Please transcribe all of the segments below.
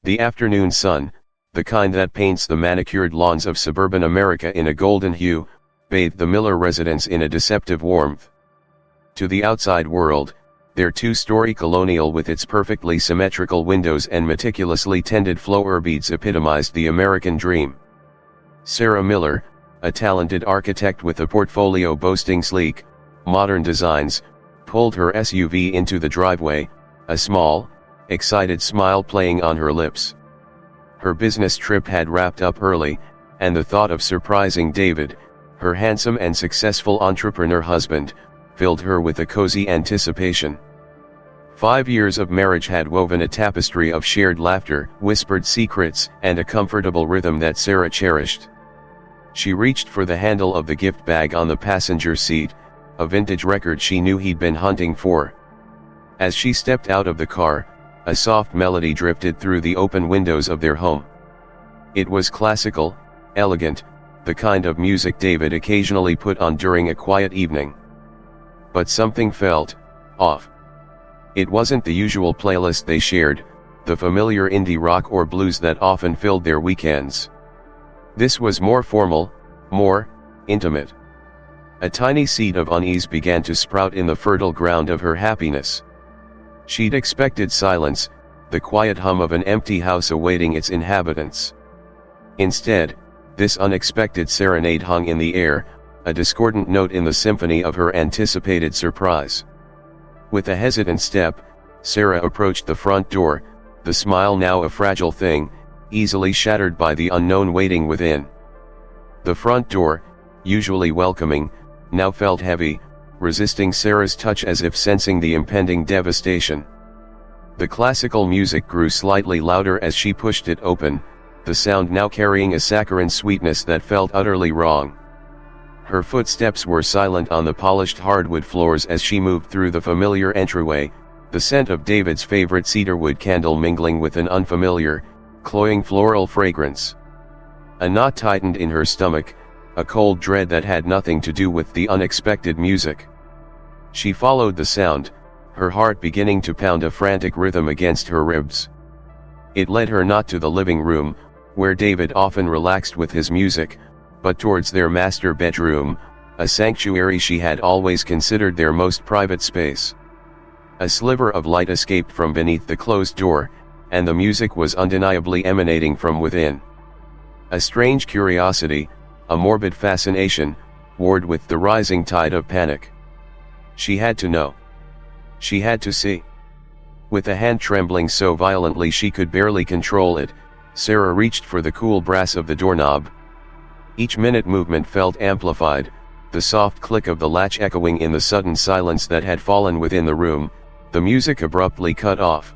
The afternoon sun, the kind that paints the manicured lawns of suburban America in a golden hue, bathed the Miller residence in a deceptive warmth. To the outside world, their two-story colonial with its perfectly symmetrical windows and meticulously tended flower beads epitomized the American dream. Sarah Miller, a talented architect with a portfolio boasting sleek, modern designs, pulled her SUV into the driveway, a small, excited smile playing on her lips. Her business trip had wrapped up early, and the thought of surprising David, her handsome and successful entrepreneur husband, filled her with a cozy anticipation. 5 years of marriage had woven a tapestry of shared laughter, whispered secrets, and a comfortable rhythm that Sarah cherished. She reached for the handle of the gift bag on the passenger seat, a vintage record she knew he'd been hunting for. As she stepped out of the car, a soft melody drifted through the open windows of their home. It was classical, elegant, the kind of music David occasionally put on during a quiet evening. But something felt off. It wasn't the usual playlist they shared, the familiar indie rock or blues that often filled their weekends. This was more formal, more intimate. A tiny seed of unease began to sprout in the fertile ground of her happiness. She'd expected silence, the quiet hum of an empty house awaiting its inhabitants. Instead, this unexpected serenade hung in the air, a discordant note in the symphony of her anticipated surprise. With a hesitant step, Sarah approached the front door, the smile now a fragile thing, easily shattered by the unknown waiting within. The front door, usually welcoming, now felt heavy, resisting Sarah's touch as if sensing the impending devastation. The classical music grew slightly louder as she pushed it open, the sound now carrying a saccharine sweetness that felt utterly wrong. Her footsteps were silent on the polished hardwood floors as she moved through the familiar entryway, the scent of David's favorite cedarwood candle mingling with an unfamiliar, cloying floral fragrance. A knot tightened in her stomach, a cold dread that had nothing to do with the unexpected music. She followed the sound, her heart beginning to pound a frantic rhythm against her ribs. It led her not to the living room, where David often relaxed with his music, but towards their master bedroom, a sanctuary she had always considered their most private space. A sliver of light escaped from beneath the closed door, and the music was undeniably emanating from within. A strange curiosity, a morbid fascination, warred with the rising tide of panic. She had to know. She had to see. With a hand trembling so violently she could barely control it, Sarah reached for the cool brass of the doorknob. Each minute movement felt amplified, the soft click of the latch echoing in the sudden silence that had fallen within the room, the music abruptly cut off.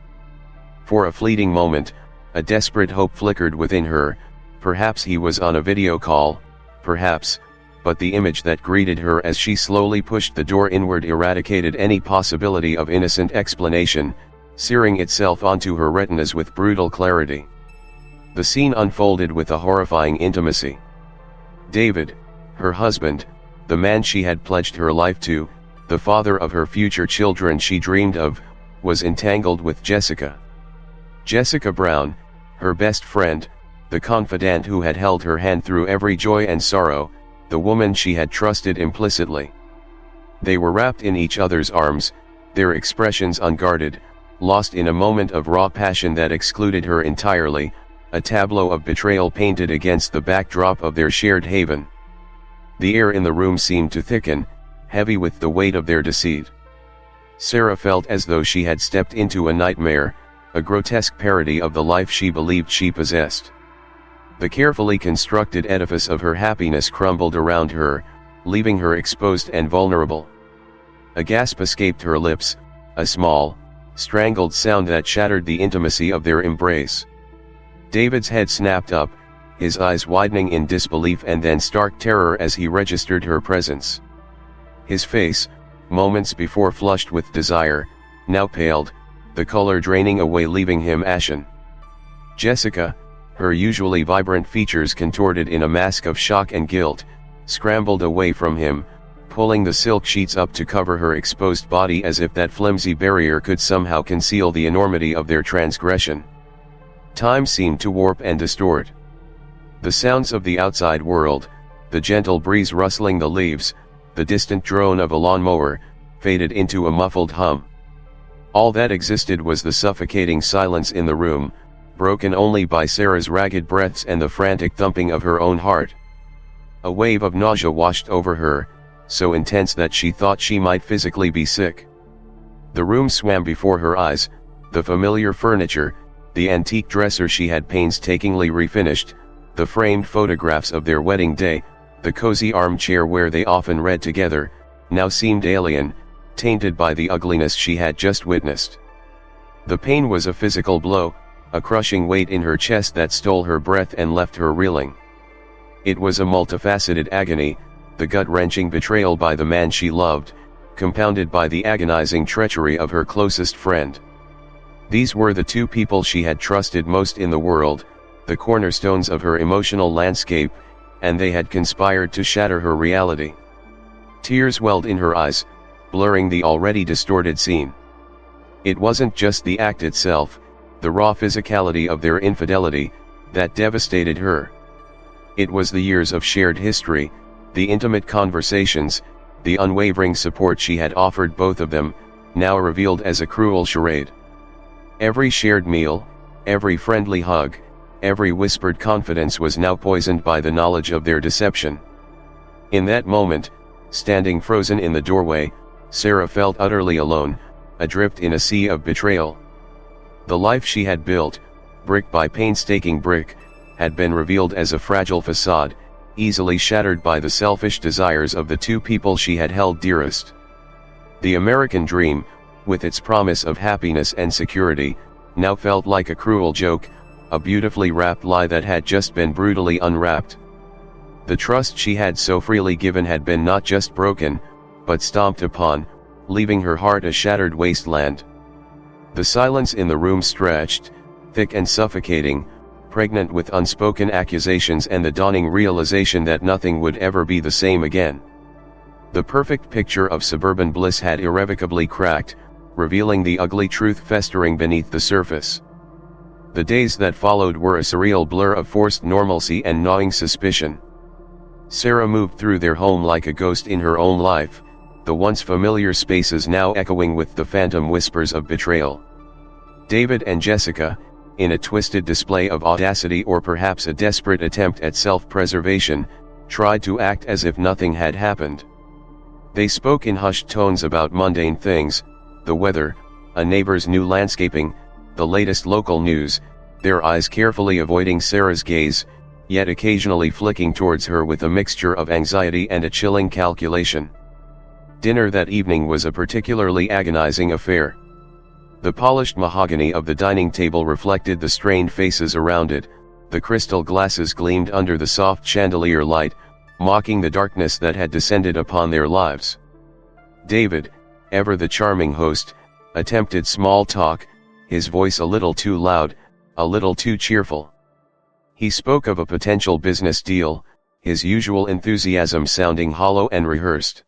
For a fleeting moment, a desperate hope flickered within her, perhaps he was on a video call, perhaps, but the image that greeted her as she slowly pushed the door inward eradicated any possibility of innocent explanation, searing itself onto her retinas with brutal clarity. The scene unfolded with a horrifying intimacy. David, her husband, the man she had pledged her life to, the father of her future children she dreamed of, was entangled with Jessica. Jessica Brown, her best friend, the confidant who had held her hand through every joy and sorrow, the woman she had trusted implicitly. They were wrapped in each other's arms, their expressions unguarded, lost in a moment of raw passion that excluded her entirely, a tableau of betrayal painted against the backdrop of their shared haven. The air in the room seemed to thicken, heavy with the weight of their deceit. Sarah felt as though she had stepped into a nightmare, a grotesque parody of the life she believed she possessed. The carefully constructed edifice of her happiness crumbled around her, leaving her exposed and vulnerable. A gasp escaped her lips, a small, strangled sound that shattered the intimacy of their embrace. David's head snapped up, his eyes widening in disbelief and then stark terror as he registered her presence. His face, moments before flushed with desire, now paled, the color draining away leaving him ashen. Jessica, her usually vibrant features contorted in a mask of shock and guilt, scrambled away from him, pulling the silk sheets up to cover her exposed body as if that flimsy barrier could somehow conceal the enormity of their transgression. Time seemed to warp and distort. The sounds of the outside world, the gentle breeze rustling the leaves, the distant drone of a lawnmower, faded into a muffled hum. All that existed was the suffocating silence in the room, broken only by Sarah's ragged breaths and the frantic thumping of her own heart. A wave of nausea washed over her, so intense that she thought she might physically be sick. The room swam before her eyes, the familiar furniture, the antique dresser she had painstakingly refinished, the framed photographs of their wedding day, the cozy armchair where they often read together, now seemed alien, tainted by the ugliness she had just witnessed. The pain was a physical blow, a crushing weight in her chest that stole her breath and left her reeling. It was a multifaceted agony, the gut-wrenching betrayal by the man she loved, compounded by the agonizing treachery of her closest friend. These were the two people she had trusted most in the world, the cornerstones of her emotional landscape, and they had conspired to shatter her reality. Tears welled in her eyes, blurring the already distorted scene. It wasn't just the act itself, the raw physicality of their infidelity, that devastated her. It was the years of shared history, the intimate conversations, the unwavering support she had offered both of them, now revealed as a cruel charade. Every shared meal, every friendly hug, every whispered confidence was now poisoned by the knowledge of their deception. In that moment, standing frozen in the doorway, Sarah felt utterly alone, adrift in a sea of betrayal. The life she had built, brick by painstaking brick, had been revealed as a fragile facade, easily shattered by the selfish desires of the two people she had held dearest. The American dream, with its promise of happiness and security, now felt like a cruel joke, a beautifully wrapped lie that had just been brutally unwrapped. The trust she had so freely given had been not just broken, but stomped upon, leaving her heart a shattered wasteland. The silence in the room stretched, thick and suffocating, pregnant with unspoken accusations and the dawning realization that nothing would ever be the same again. The perfect picture of suburban bliss had irrevocably cracked, revealing the ugly truth festering beneath the surface. The days that followed were a surreal blur of forced normalcy and gnawing suspicion. Sarah moved through their home like a ghost in her own life, the once familiar spaces now echoing with the phantom whispers of betrayal. David and Jessica, in a twisted display of audacity or perhaps a desperate attempt at self-preservation, tried to act as if nothing had happened. They spoke in hushed tones about mundane things, the weather, a neighbor's new landscaping, the latest local news, their eyes carefully avoiding Sarah's gaze, yet occasionally flicking towards her with a mixture of anxiety and a chilling calculation. Dinner that evening was a particularly agonizing affair. The polished mahogany of the dining table reflected the strained faces around it, the crystal glasses gleamed under the soft chandelier light, mocking the darkness that had descended upon their lives. David, ever the charming host, attempted small talk, his voice a little too loud, a little too cheerful. He spoke of a potential business deal, his usual enthusiasm sounding hollow and rehearsed.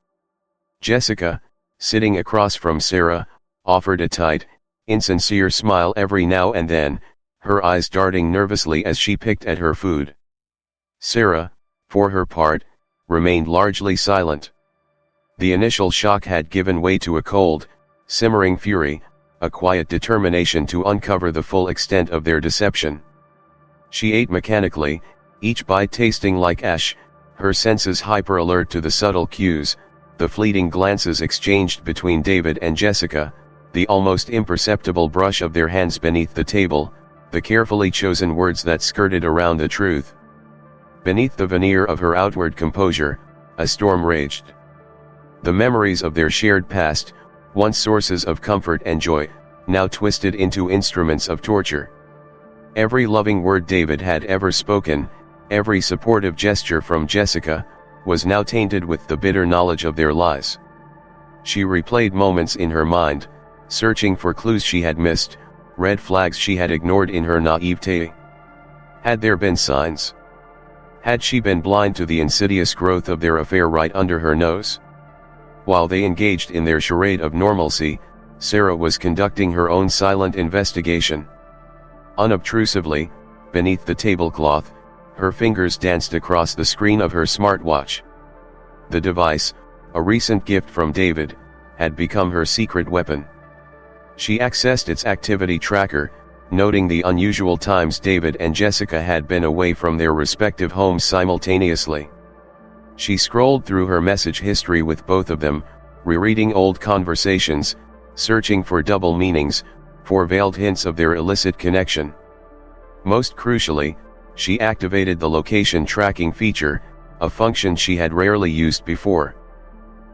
Jessica, sitting across from Sarah, offered a tight, insincere smile every now and then, her eyes darting nervously as she picked at her food. Sarah, for her part, remained largely silent. The initial shock had given way to a cold, simmering fury, a quiet determination to uncover the full extent of their deception. She ate mechanically, each bite tasting like ash, her senses hyper-alert to the subtle cues, the fleeting glances exchanged between David and Jessica, the almost imperceptible brush of their hands beneath the table, the carefully chosen words that skirted around the truth. Beneath the veneer of her outward composure, a storm raged. The memories of their shared past, once sources of comfort and joy, now twisted into instruments of torture. Every loving word David had ever spoken, every supportive gesture from Jessica, was now tainted with the bitter knowledge of their lies. She replayed moments in her mind, searching for clues she had missed, red flags she had ignored in her naivete. Had there been signs? Had she been blind to the insidious growth of their affair right under her nose? While they engaged in their charade of normalcy, Sarah was conducting her own silent investigation. Unobtrusively, beneath the tablecloth, her fingers danced across the screen of her smartwatch. The device, a recent gift from David, had become her secret weapon. She accessed its activity tracker, noting the unusual times David and Jessica had been away from their respective homes simultaneously. She scrolled through her message history with both of them, rereading old conversations, searching for double meanings, for veiled hints of their illicit connection. Most crucially, she activated the location tracking feature, a function she had rarely used before.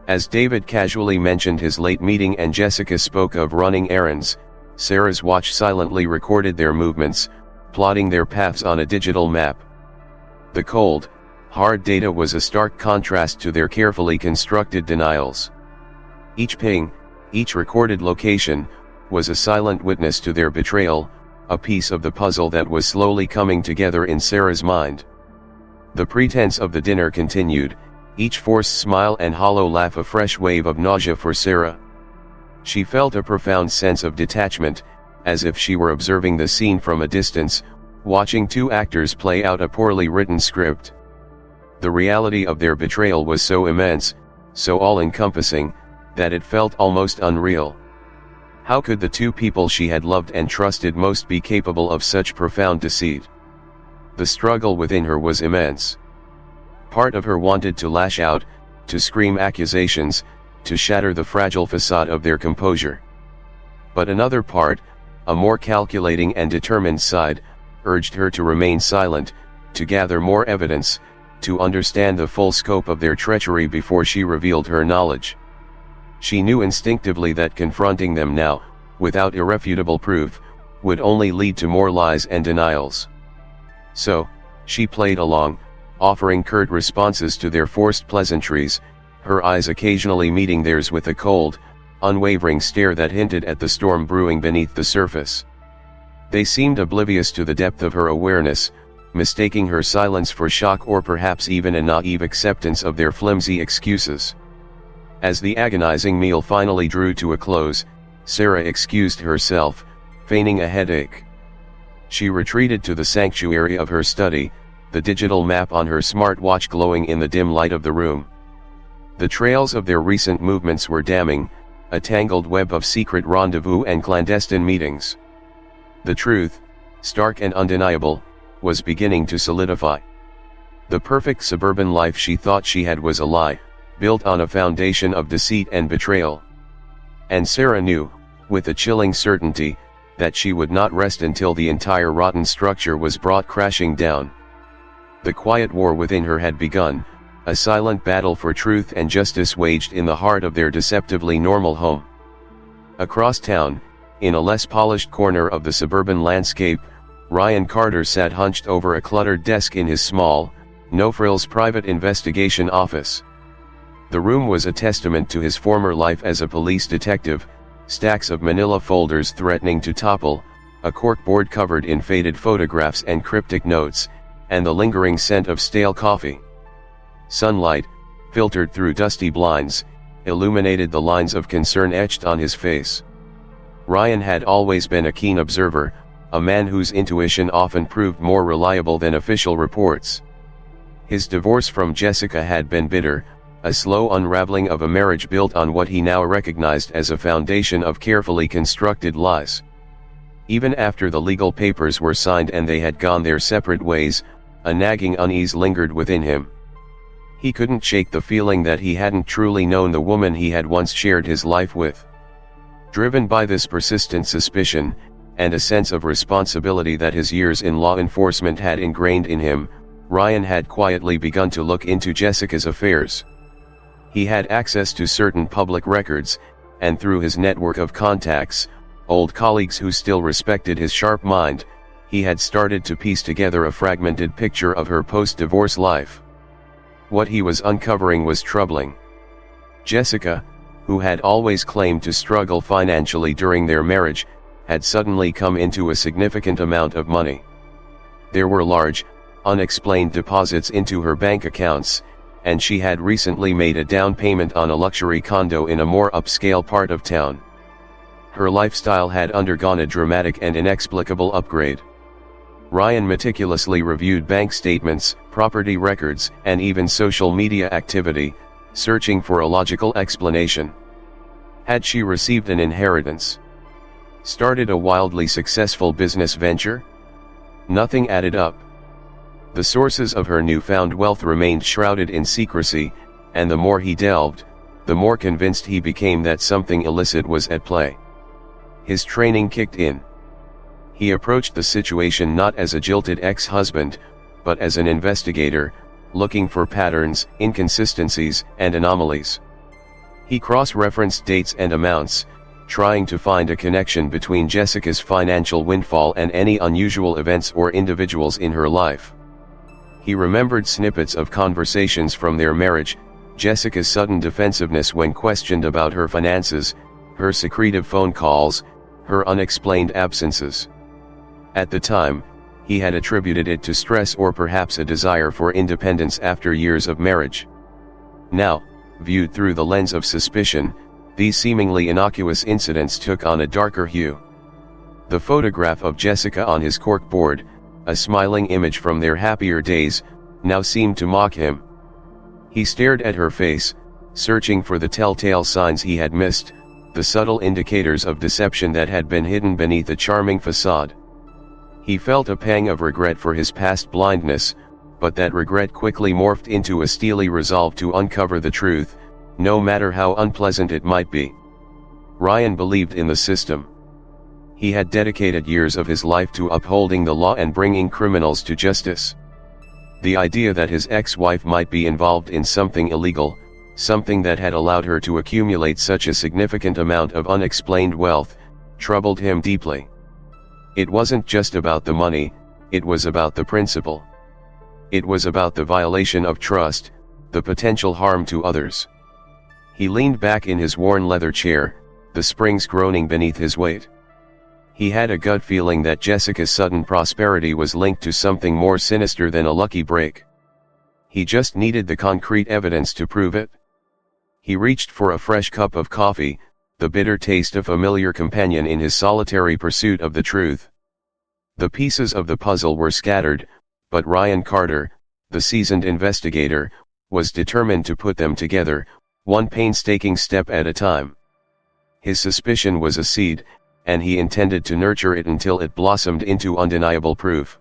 As David casually mentioned his late meeting and Jessica spoke of running errands, Sarah's watch silently recorded their movements, plotting their paths on a digital map. The cold, hard data was a stark contrast to their carefully constructed denials. Each ping, each recorded location, was a silent witness to their betrayal, a piece of the puzzle that was slowly coming together in Sarah's mind. The pretense of the dinner continued, each forced smile and hollow laugh a fresh wave of nausea for Sarah. She felt a profound sense of detachment, as if she were observing the scene from a distance, watching two actors play out a poorly written script. The reality of their betrayal was so immense, so all-encompassing, that it felt almost unreal. How could the two people she had loved and trusted most be capable of such profound deceit? The struggle within her was immense. Part of her wanted to lash out, to scream accusations, to shatter the fragile facade of their composure. But another part, a more calculating and determined side, urged her to remain silent, to gather more evidence, to understand the full scope of their treachery before she revealed her knowledge. She knew instinctively that confronting them now, without irrefutable proof, would only lead to more lies and denials. So, she played along, offering curt responses to their forced pleasantries, her eyes occasionally meeting theirs with a cold, unwavering stare that hinted at the storm brewing beneath the surface. They seemed oblivious to the depth of her awareness, mistaking her silence for shock or perhaps even a naive acceptance of their flimsy excuses. As the agonizing meal finally drew to a close, Sarah excused herself, feigning a headache. She retreated to the sanctuary of her study, the digital map on her smartwatch glowing in the dim light of the room. The trails of their recent movements were damning, a tangled web of secret rendezvous and clandestine meetings. The truth, stark and undeniable, was beginning to solidify. The perfect suburban life she thought she had was a lie, built on a foundation of deceit and betrayal. And Sarah knew, with a chilling certainty, that she would not rest until the entire rotten structure was brought crashing down. The quiet war within her had begun, a silent battle for truth and justice waged in the heart of their deceptively normal home. Across town, in a less polished corner of the suburban landscape, Ryan Carter sat hunched over a cluttered desk in his small, no-frills private investigation office. The room was a testament to his former life as a police detective, stacks of manila folders threatening to topple, a corkboard covered in faded photographs and cryptic notes, and the lingering scent of stale coffee. Sunlight, filtered through dusty blinds, illuminated the lines of concern etched on his face. Ryan had always been a keen observer, a man whose intuition often proved more reliable than official reports. His divorce from Jessica had been bitter, a slow unraveling of a marriage built on what he now recognized as a foundation of carefully constructed lies. Even after the legal papers were signed and they had gone their separate ways, a nagging unease lingered within him. He couldn't shake the feeling that he hadn't truly known the woman he had once shared his life with. Driven by this persistent suspicion, and a sense of responsibility that his years in law enforcement had ingrained in him, Ryan had quietly begun to look into Jessica's affairs. He had access to certain public records, and through his network of contacts, old colleagues who still respected his sharp mind, he had started to piece together a fragmented picture of her post-divorce life. What he was uncovering was troubling. Jessica, who had always claimed to struggle financially during their marriage, had suddenly come into a significant amount of money. There were large, unexplained deposits into her bank accounts, and she had recently made a down payment on a luxury condo in a more upscale part of town. Her lifestyle had undergone a dramatic and inexplicable upgrade. Ryan meticulously reviewed bank statements, property records, and even social media activity, searching for a logical explanation. Had she received an inheritance? Started a wildly successful business venture? Nothing added up. The sources of her newfound wealth remained shrouded in secrecy, and the more he delved, the more convinced he became that something illicit was at play. His training kicked in. He approached the situation not as a jilted ex-husband, but as an investigator, looking for patterns, inconsistencies, and anomalies. He cross-referenced dates and amounts, trying to find a connection between Jessica's financial windfall and any unusual events or individuals in her life. He remembered snippets of conversations from their marriage, Jessica's sudden defensiveness when questioned about her finances, her secretive phone calls, her unexplained absences. At the time, he had attributed it to stress or perhaps a desire for independence after years of marriage. Now, viewed through the lens of suspicion, these seemingly innocuous incidents took on a darker hue. The photograph of Jessica on his corkboard, a smiling image from their happier days, now seemed to mock him. He stared at her face, searching for the telltale signs he had missed, the subtle indicators of deception that had been hidden beneath a charming facade. He felt a pang of regret for his past blindness, but that regret quickly morphed into a steely resolve to uncover the truth, no matter how unpleasant it might be. Ryan believed in the system. He had dedicated years of his life to upholding the law and bringing criminals to justice. The idea that his ex-wife might be involved in something illegal, something that had allowed her to accumulate such a significant amount of unexplained wealth, troubled him deeply. It wasn't just about the money, it was about the principle. It was about the violation of trust, the potential harm to others. He leaned back in his worn leather chair, the springs groaning beneath his weight. He had a gut feeling that Jessica's sudden prosperity was linked to something more sinister than a lucky break. He just needed the concrete evidence to prove it. He reached for a fresh cup of coffee, the bitter taste a familiar companion in his solitary pursuit of the truth. The pieces of the puzzle were scattered, but Ryan Carter, the seasoned investigator, was determined to put them together, one painstaking step at a time. His suspicion was a seed, and he intended to nurture it until it blossomed into undeniable proof.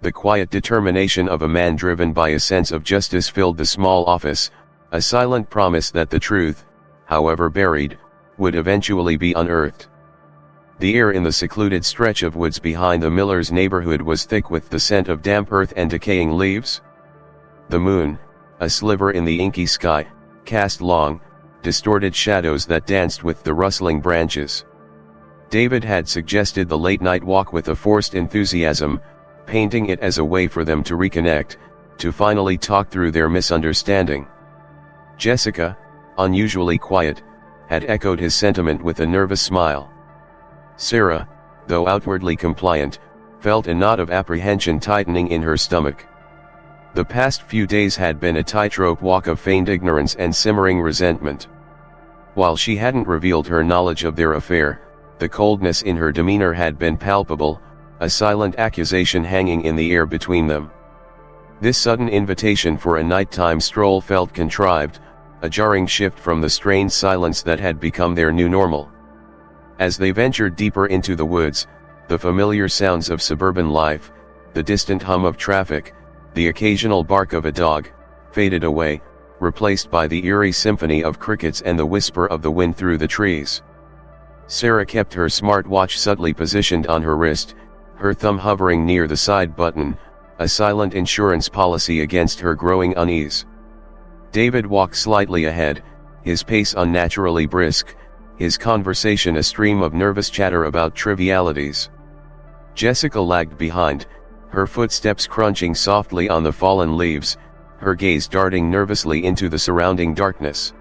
The quiet determination of a man driven by a sense of justice filled the small office, a silent promise that the truth, however buried, would eventually be unearthed. The air in the secluded stretch of woods behind the Millers' neighborhood was thick with the scent of damp earth and decaying leaves. The moon, a sliver in the inky sky, cast long, distorted shadows that danced with the rustling branches. David had suggested the late-night walk with a forced enthusiasm, painting it as a way for them to reconnect, to finally talk through their misunderstanding. Jessica, unusually quiet, had echoed his sentiment with a nervous smile. Sarah, though outwardly compliant, felt a knot of apprehension tightening in her stomach. The past few days had been a tightrope walk of feigned ignorance and simmering resentment. While she hadn't revealed her knowledge of their affair, the coldness in her demeanor had been palpable, a silent accusation hanging in the air between them. This sudden invitation for a nighttime stroll felt contrived, a jarring shift from the strained silence that had become their new normal. As they ventured deeper into the woods, the familiar sounds of suburban life, the distant hum of traffic, the occasional bark of a dog, faded away, replaced by the eerie symphony of crickets and the whisper of the wind through the trees. Sarah kept her smartwatch subtly positioned on her wrist, her thumb hovering near the side button, a silent insurance policy against her growing unease. David walked slightly ahead, his pace unnaturally brisk, his conversation a stream of nervous chatter about trivialities. Jessica lagged behind, her footsteps crunching softly on the fallen leaves, her gaze darting nervously into the surrounding darkness.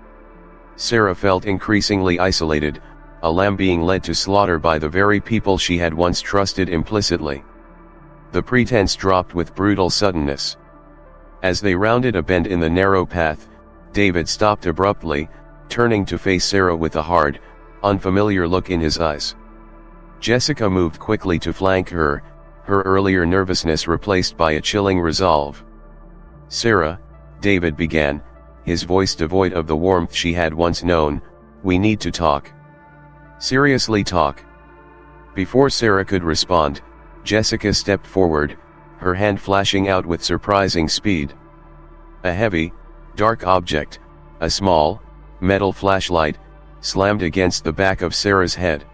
Sarah felt increasingly isolated, a lamb being led to slaughter by the very people she had once trusted implicitly. The pretense dropped with brutal suddenness. As they rounded a bend in the narrow path, David stopped abruptly, turning to face Sarah with a hard, unfamiliar look in his eyes. Jessica moved quickly to flank her, her earlier nervousness replaced by a chilling resolve. "Sarah," David began, his voice devoid of the warmth she had once known, "we need to talk. Seriously talk." Before Sarah could respond, Jessica stepped forward, her hand flashing out with surprising speed. A heavy, dark object, a small, metal flashlight, slammed against the back of Sarah's head.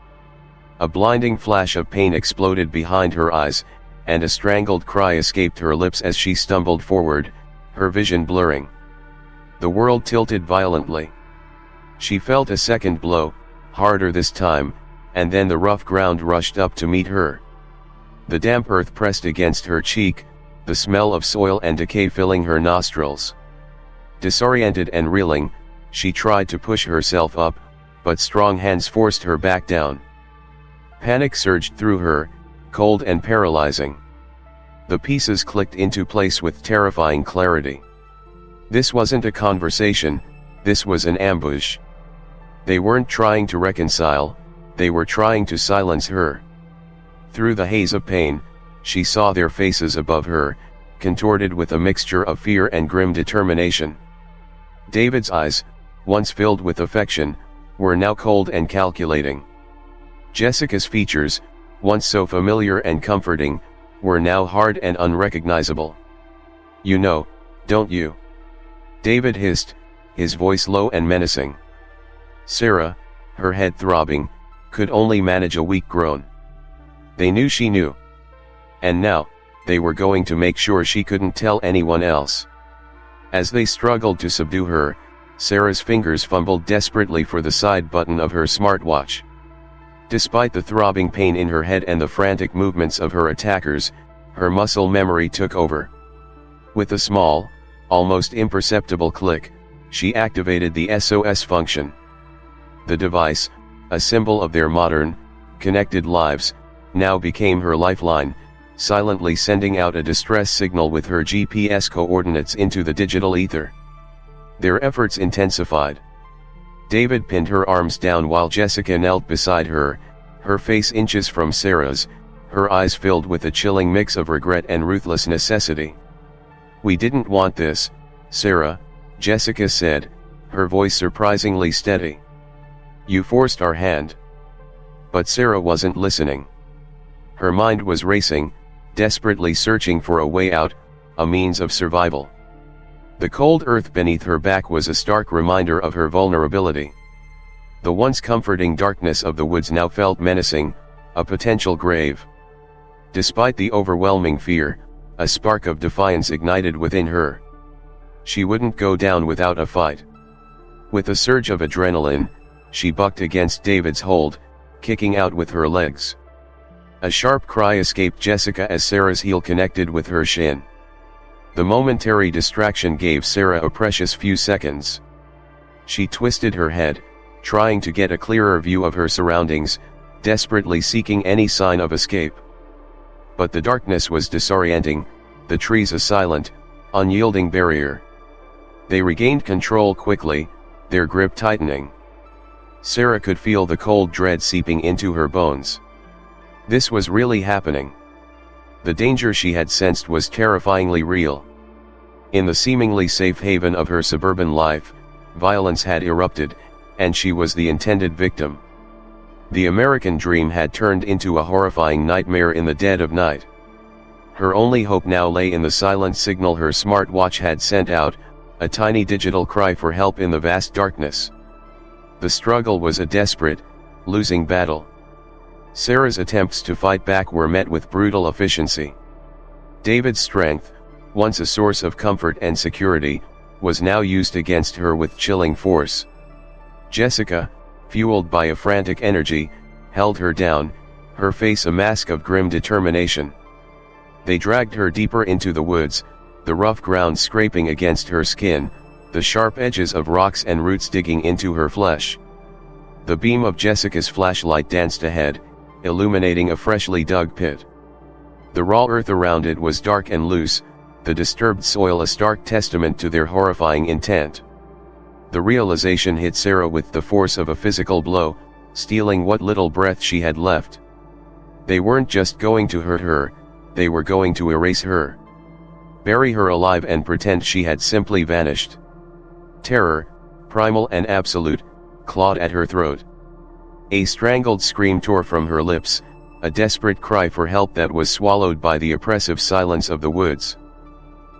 A blinding flash of pain exploded behind her eyes, and a strangled cry escaped her lips as she stumbled forward, her vision blurring. The world tilted violently. She felt a second blow, harder this time, and then the rough ground rushed up to meet her. The damp earth pressed against her cheek, the smell of soil and decay filling her nostrils. Disoriented and reeling, she tried to push herself up, but strong hands forced her back down. Panic surged through her, cold and paralyzing. The pieces clicked into place with terrifying clarity. This wasn't a conversation, this was an ambush. They weren't trying to reconcile, they were trying to silence her. Through the haze of pain, she saw their faces above her, contorted with a mixture of fear and grim determination. David's eyes, once filled with affection, were now cold and calculating. Jessica's features, once so familiar and comforting, were now hard and unrecognizable. "You know, don't you?" David hissed, his voice low and menacing. Sarah, her head throbbing, could only manage a weak groan. They knew she knew. And now, they were going to make sure she couldn't tell anyone else. As they struggled to subdue her, Sarah's fingers fumbled desperately for the side button of her smartwatch. Despite the throbbing pain in her head and the frantic movements of her attackers, her muscle memory took over. With a small, almost imperceptible click, she activated the SOS function. The device, a symbol of their modern, connected lives, now became her lifeline, silently sending out a distress signal with her GPS coordinates into the digital ether. Their efforts intensified. David pinned her arms down while Jessica knelt beside her, her face inches from Sarah's, her eyes filled with a chilling mix of regret and ruthless necessity. "We didn't want this, Sarah," Jessica said, her voice surprisingly steady. "You forced our hand." But Sarah wasn't listening. Her mind was racing, desperately searching for a way out, a means of survival. The cold earth beneath her back was a stark reminder of her vulnerability. The once comforting darkness of the woods now felt menacing, a potential grave. Despite the overwhelming fear, a spark of defiance ignited within her. She wouldn't go down without a fight. With a surge of adrenaline, she bucked against David's hold, kicking out with her legs. A sharp cry escaped Jessica as Sarah's heel connected with her shin. The momentary distraction gave Sarah a precious few seconds. She twisted her head, trying to get a clearer view of her surroundings, desperately seeking any sign of escape. But the darkness was disorienting, the trees a silent, unyielding barrier. They regained control quickly, their grip tightening. Sarah could feel the cold dread seeping into her bones. This was really happening. The danger she had sensed was terrifyingly real. In the seemingly safe haven of her suburban life, violence had erupted, and she was the intended victim. The American dream had turned into a horrifying nightmare in the dead of night. Her only hope now lay in the silent signal her smartwatch had sent out, a tiny digital cry for help in the vast darkness. The struggle was a desperate, losing battle. Sarah's attempts to fight back were met with brutal efficiency. David's strength, once a source of comfort and security, was now used against her with chilling force. Jessica, fueled by a frantic energy, held her down, her face a mask of grim determination. They dragged her deeper into the woods, the rough ground scraping against her skin, the sharp edges of rocks and roots digging into her flesh. The beam of Jessica's flashlight danced ahead, illuminating a freshly dug pit. The raw earth around it was dark and loose, the disturbed soil a stark testament to their horrifying intent. The realization hit Sarah with the force of a physical blow, stealing what little breath she had left. They weren't just going to hurt her, they were going to erase her. Bury her alive and pretend she had simply vanished. Terror, primal and absolute, clawed at her throat. A strangled scream tore from her lips, a desperate cry for help that was swallowed by the oppressive silence of the woods.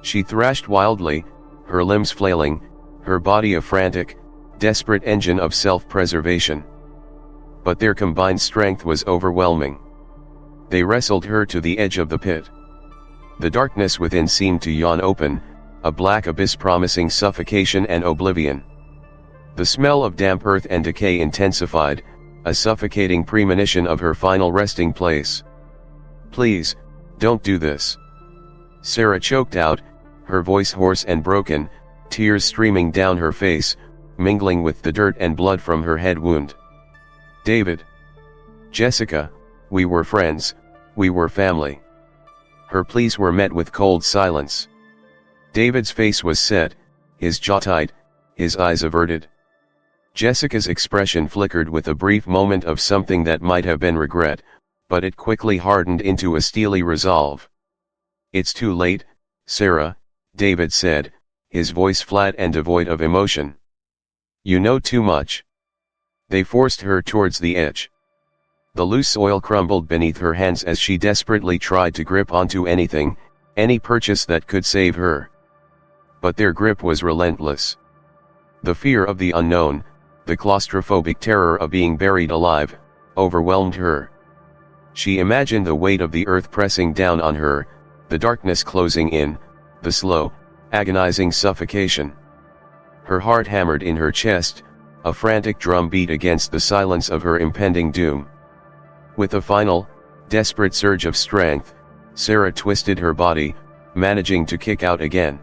She thrashed wildly, her limbs flailing, her body a frantic, desperate engine of self-preservation. But their combined strength was overwhelming. They wrestled her to the edge of the pit. The darkness within seemed to yawn open, a black abyss promising suffocation and oblivion. The smell of damp earth and decay intensified, a suffocating premonition of her final resting place. "Please, don't do this," Sarah choked out, her voice hoarse and broken, tears streaming down her face, mingling with the dirt and blood from her head wound. "David. Jessica, we were friends, we were family." Her pleas were met with cold silence. David's face was set, his jaw tight, his eyes averted. Jessica's expression flickered with a brief moment of something that might have been regret, but it quickly hardened into a steely resolve. "It's too late, Sarah," David said, his voice flat and devoid of emotion. "You know too much." They forced her towards the edge. The loose soil crumbled beneath her hands as she desperately tried to grip onto anything, any purchase that could save her. But their grip was relentless. The fear of the unknown, the claustrophobic terror of being buried alive, overwhelmed her. She imagined the weight of the earth pressing down on her, the darkness closing in, the slow, agonizing suffocation. Her heart hammered in her chest, a frantic drum beat against the silence of her impending doom. With a final, desperate surge of strength, Sarah twisted her body, managing to kick out again.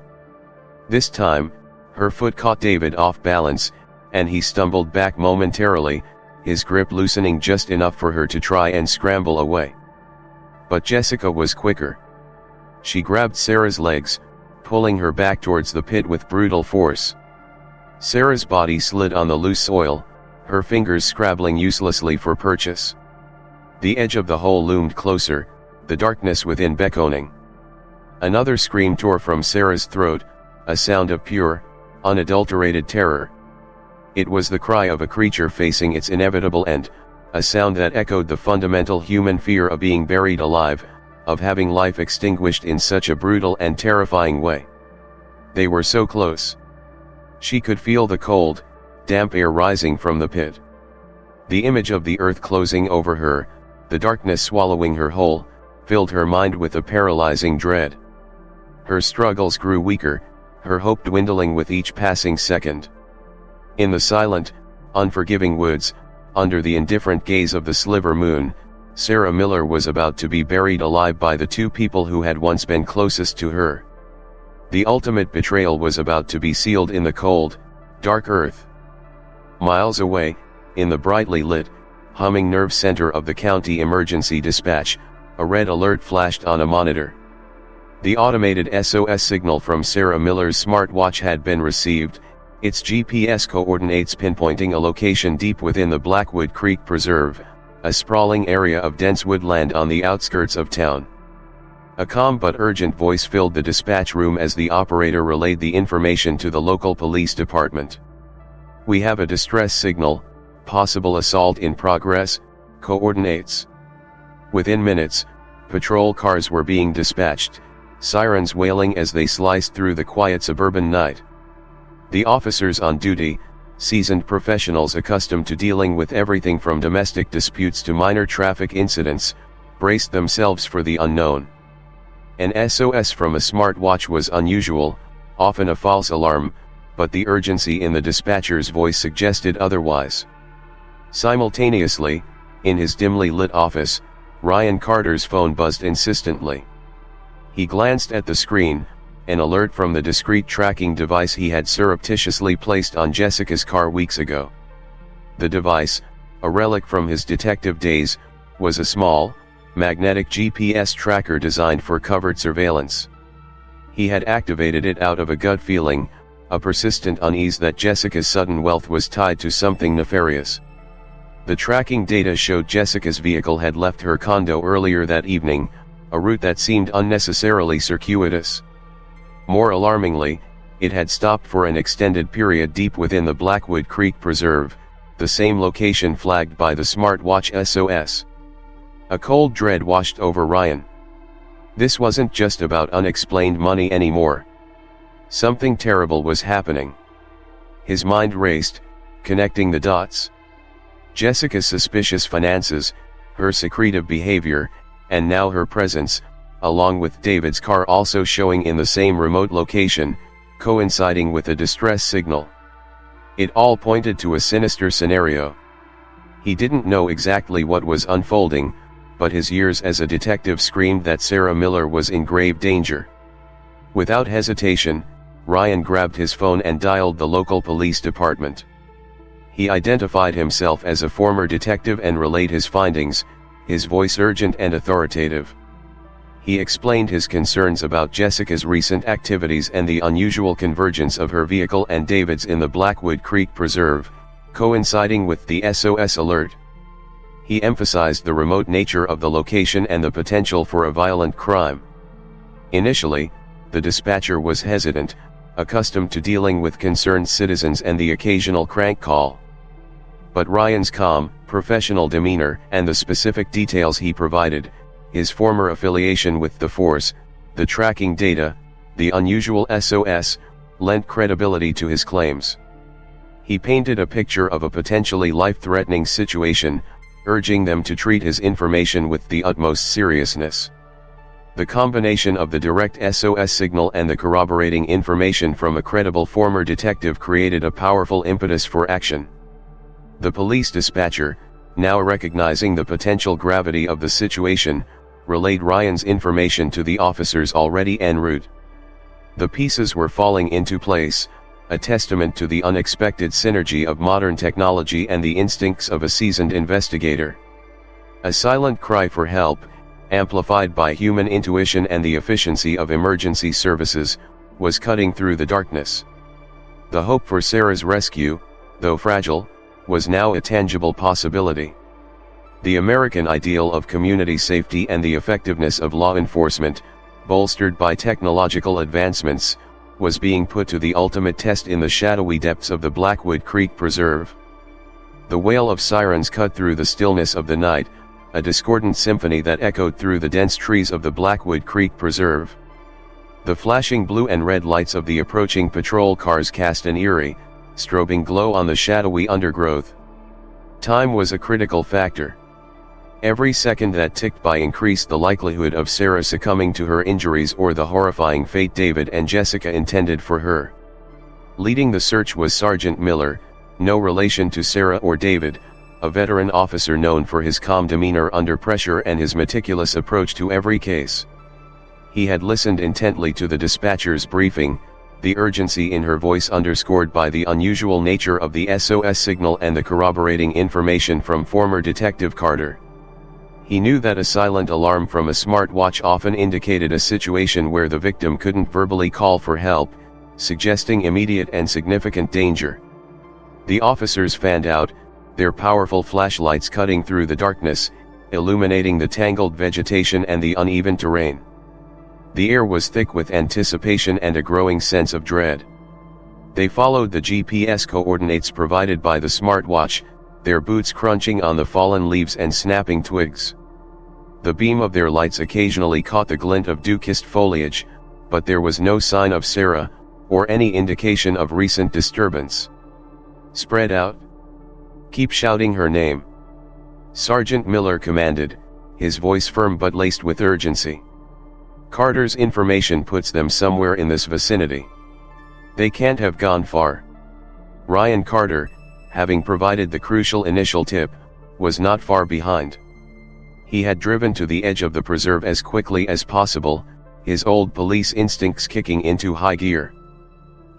This time, her foot caught David off balance, and he stumbled back momentarily, his grip loosening just enough for her to try and scramble away. But Jessica was quicker. She grabbed Sarah's legs, pulling her back towards the pit with brutal force. Sarah's body slid on the loose soil, her fingers scrabbling uselessly for purchase. The edge of the hole loomed closer, the darkness within beckoning. Another scream tore from Sarah's throat, a sound of pure, unadulterated terror. It was the cry of a creature facing its inevitable end, a sound that echoed the fundamental human fear of being buried alive, of having life extinguished in such a brutal and terrifying way. They were so close. She could feel the cold, damp air rising from the pit. The image of the earth closing over her, the darkness swallowing her whole, filled her mind with a paralyzing dread. Her struggles grew weaker, her hope dwindling with each passing second. In the silent, unforgiving woods, under the indifferent gaze of the sliver moon, Sarah Miller was about to be buried alive by the two people who had once been closest to her. The ultimate betrayal was about to be sealed in the cold, dark earth. Miles away, in the brightly lit, humming nerve center of the county emergency dispatch, a red alert flashed on a monitor. The automated SOS signal from Sarah Miller's smartwatch had been received, its GPS coordinates pinpointing a location deep within the Blackwood Creek Preserve, a sprawling area of dense woodland on the outskirts of town. A calm but urgent voice filled the dispatch room as the operator relayed the information to the local police department. "We have a distress signal, possible assault in progress, coordinates." Within minutes, patrol cars were being dispatched, sirens wailing as they sliced through the quiet suburban night. The officers on duty, seasoned professionals accustomed to dealing with everything from domestic disputes to minor traffic incidents, braced themselves for the unknown. An SOS from a smartwatch was unusual, often a false alarm, but the urgency in the dispatcher's voice suggested otherwise. Simultaneously, in his dimly lit office, Ryan Carter's phone buzzed insistently. He glanced at the screen, an alert from the discreet tracking device he had surreptitiously placed on Jessica's car weeks ago. The device, a relic from his detective days, was a small, magnetic GPS tracker designed for covert surveillance. He had activated it out of a gut feeling, a persistent unease that Jessica's sudden wealth was tied to something nefarious. The tracking data showed Jessica's vehicle had left her condo earlier that evening, a route that seemed unnecessarily circuitous. More alarmingly, it had stopped for an extended period deep within the Blackwood Creek Preserve, the same location flagged by the smartwatch SOS. A cold dread washed over Ryan. This wasn't just about unexplained money anymore. Something terrible was happening. His mind raced, connecting the dots. Jessica's suspicious finances, her secretive behavior, and now her presence, along with David's car also showing in the same remote location, coinciding with a distress signal. It all pointed to a sinister scenario. He didn't know exactly what was unfolding, but his years as a detective screamed that Sarah Miller was in grave danger. Without hesitation, Ryan grabbed his phone and dialed the local police department. He identified himself as a former detective and relayed his findings, his voice urgent and authoritative. He explained his concerns about Jessica's recent activities and the unusual convergence of her vehicle and David's in the Blackwood Creek Preserve, coinciding with the SOS alert. He emphasized the remote nature of the location and the potential for a violent crime. Initially, the dispatcher was hesitant, accustomed to dealing with concerned citizens and the occasional crank call. But Ryan's calm, professional demeanor and the specific details he provided, his former affiliation with the force, the tracking data, the unusual SOS, lent credibility to his claims. He painted a picture of a potentially life-threatening situation, urging them to treat his information with the utmost seriousness. The combination of the direct SOS signal and the corroborating information from a credible former detective created a powerful impetus for action. The police dispatcher, now recognizing the potential gravity of the situation, relayed Ryan's information to the officers already en route. The pieces were falling into place, a testament to the unexpected synergy of modern technology and the instincts of a seasoned investigator. A silent cry for help, amplified by human intuition and the efficiency of emergency services, was cutting through the darkness. The hope for Sarah's rescue, though fragile, was now a tangible possibility. The American ideal of community safety and the effectiveness of law enforcement, bolstered by technological advancements, was being put to the ultimate test in the shadowy depths of the Blackwood Creek Preserve. The wail of sirens cut through the stillness of the night, a discordant symphony that echoed through the dense trees of the Blackwood Creek Preserve. The flashing blue and red lights of the approaching patrol cars cast an eerie, strobing glow on the shadowy undergrowth. Time was a critical factor. Every second that ticked by increased the likelihood of Sarah succumbing to her injuries or the horrifying fate David and Jessica intended for her. Leading the search was Sergeant Miller, no relation to Sarah or David, a veteran officer known for his calm demeanor under pressure and his meticulous approach to every case. He had listened intently to the dispatcher's briefing, the urgency in her voice underscored by the unusual nature of the SOS signal and the corroborating information from former Detective Carter. He knew that a silent alarm from a smartwatch often indicated a situation where the victim couldn't verbally call for help, suggesting immediate and significant danger. The officers fanned out, their powerful flashlights cutting through the darkness, illuminating the tangled vegetation and the uneven terrain. The air was thick with anticipation and a growing sense of dread. They followed the GPS coordinates provided by the smartwatch, their boots crunching on the fallen leaves and snapping twigs. The beam of their lights occasionally caught the glint of dew-kissed foliage, but there was no sign of Sarah, or any indication of recent disturbance. "Spread out. Keep shouting her name," Sergeant Miller commanded, his voice firm but laced with urgency. "Carter's information puts them somewhere in this vicinity. They can't have gone far." Ryan Carter, having provided the crucial initial tip, was not far behind. He had driven to the edge of the preserve as quickly as possible, his old police instincts kicking into high gear.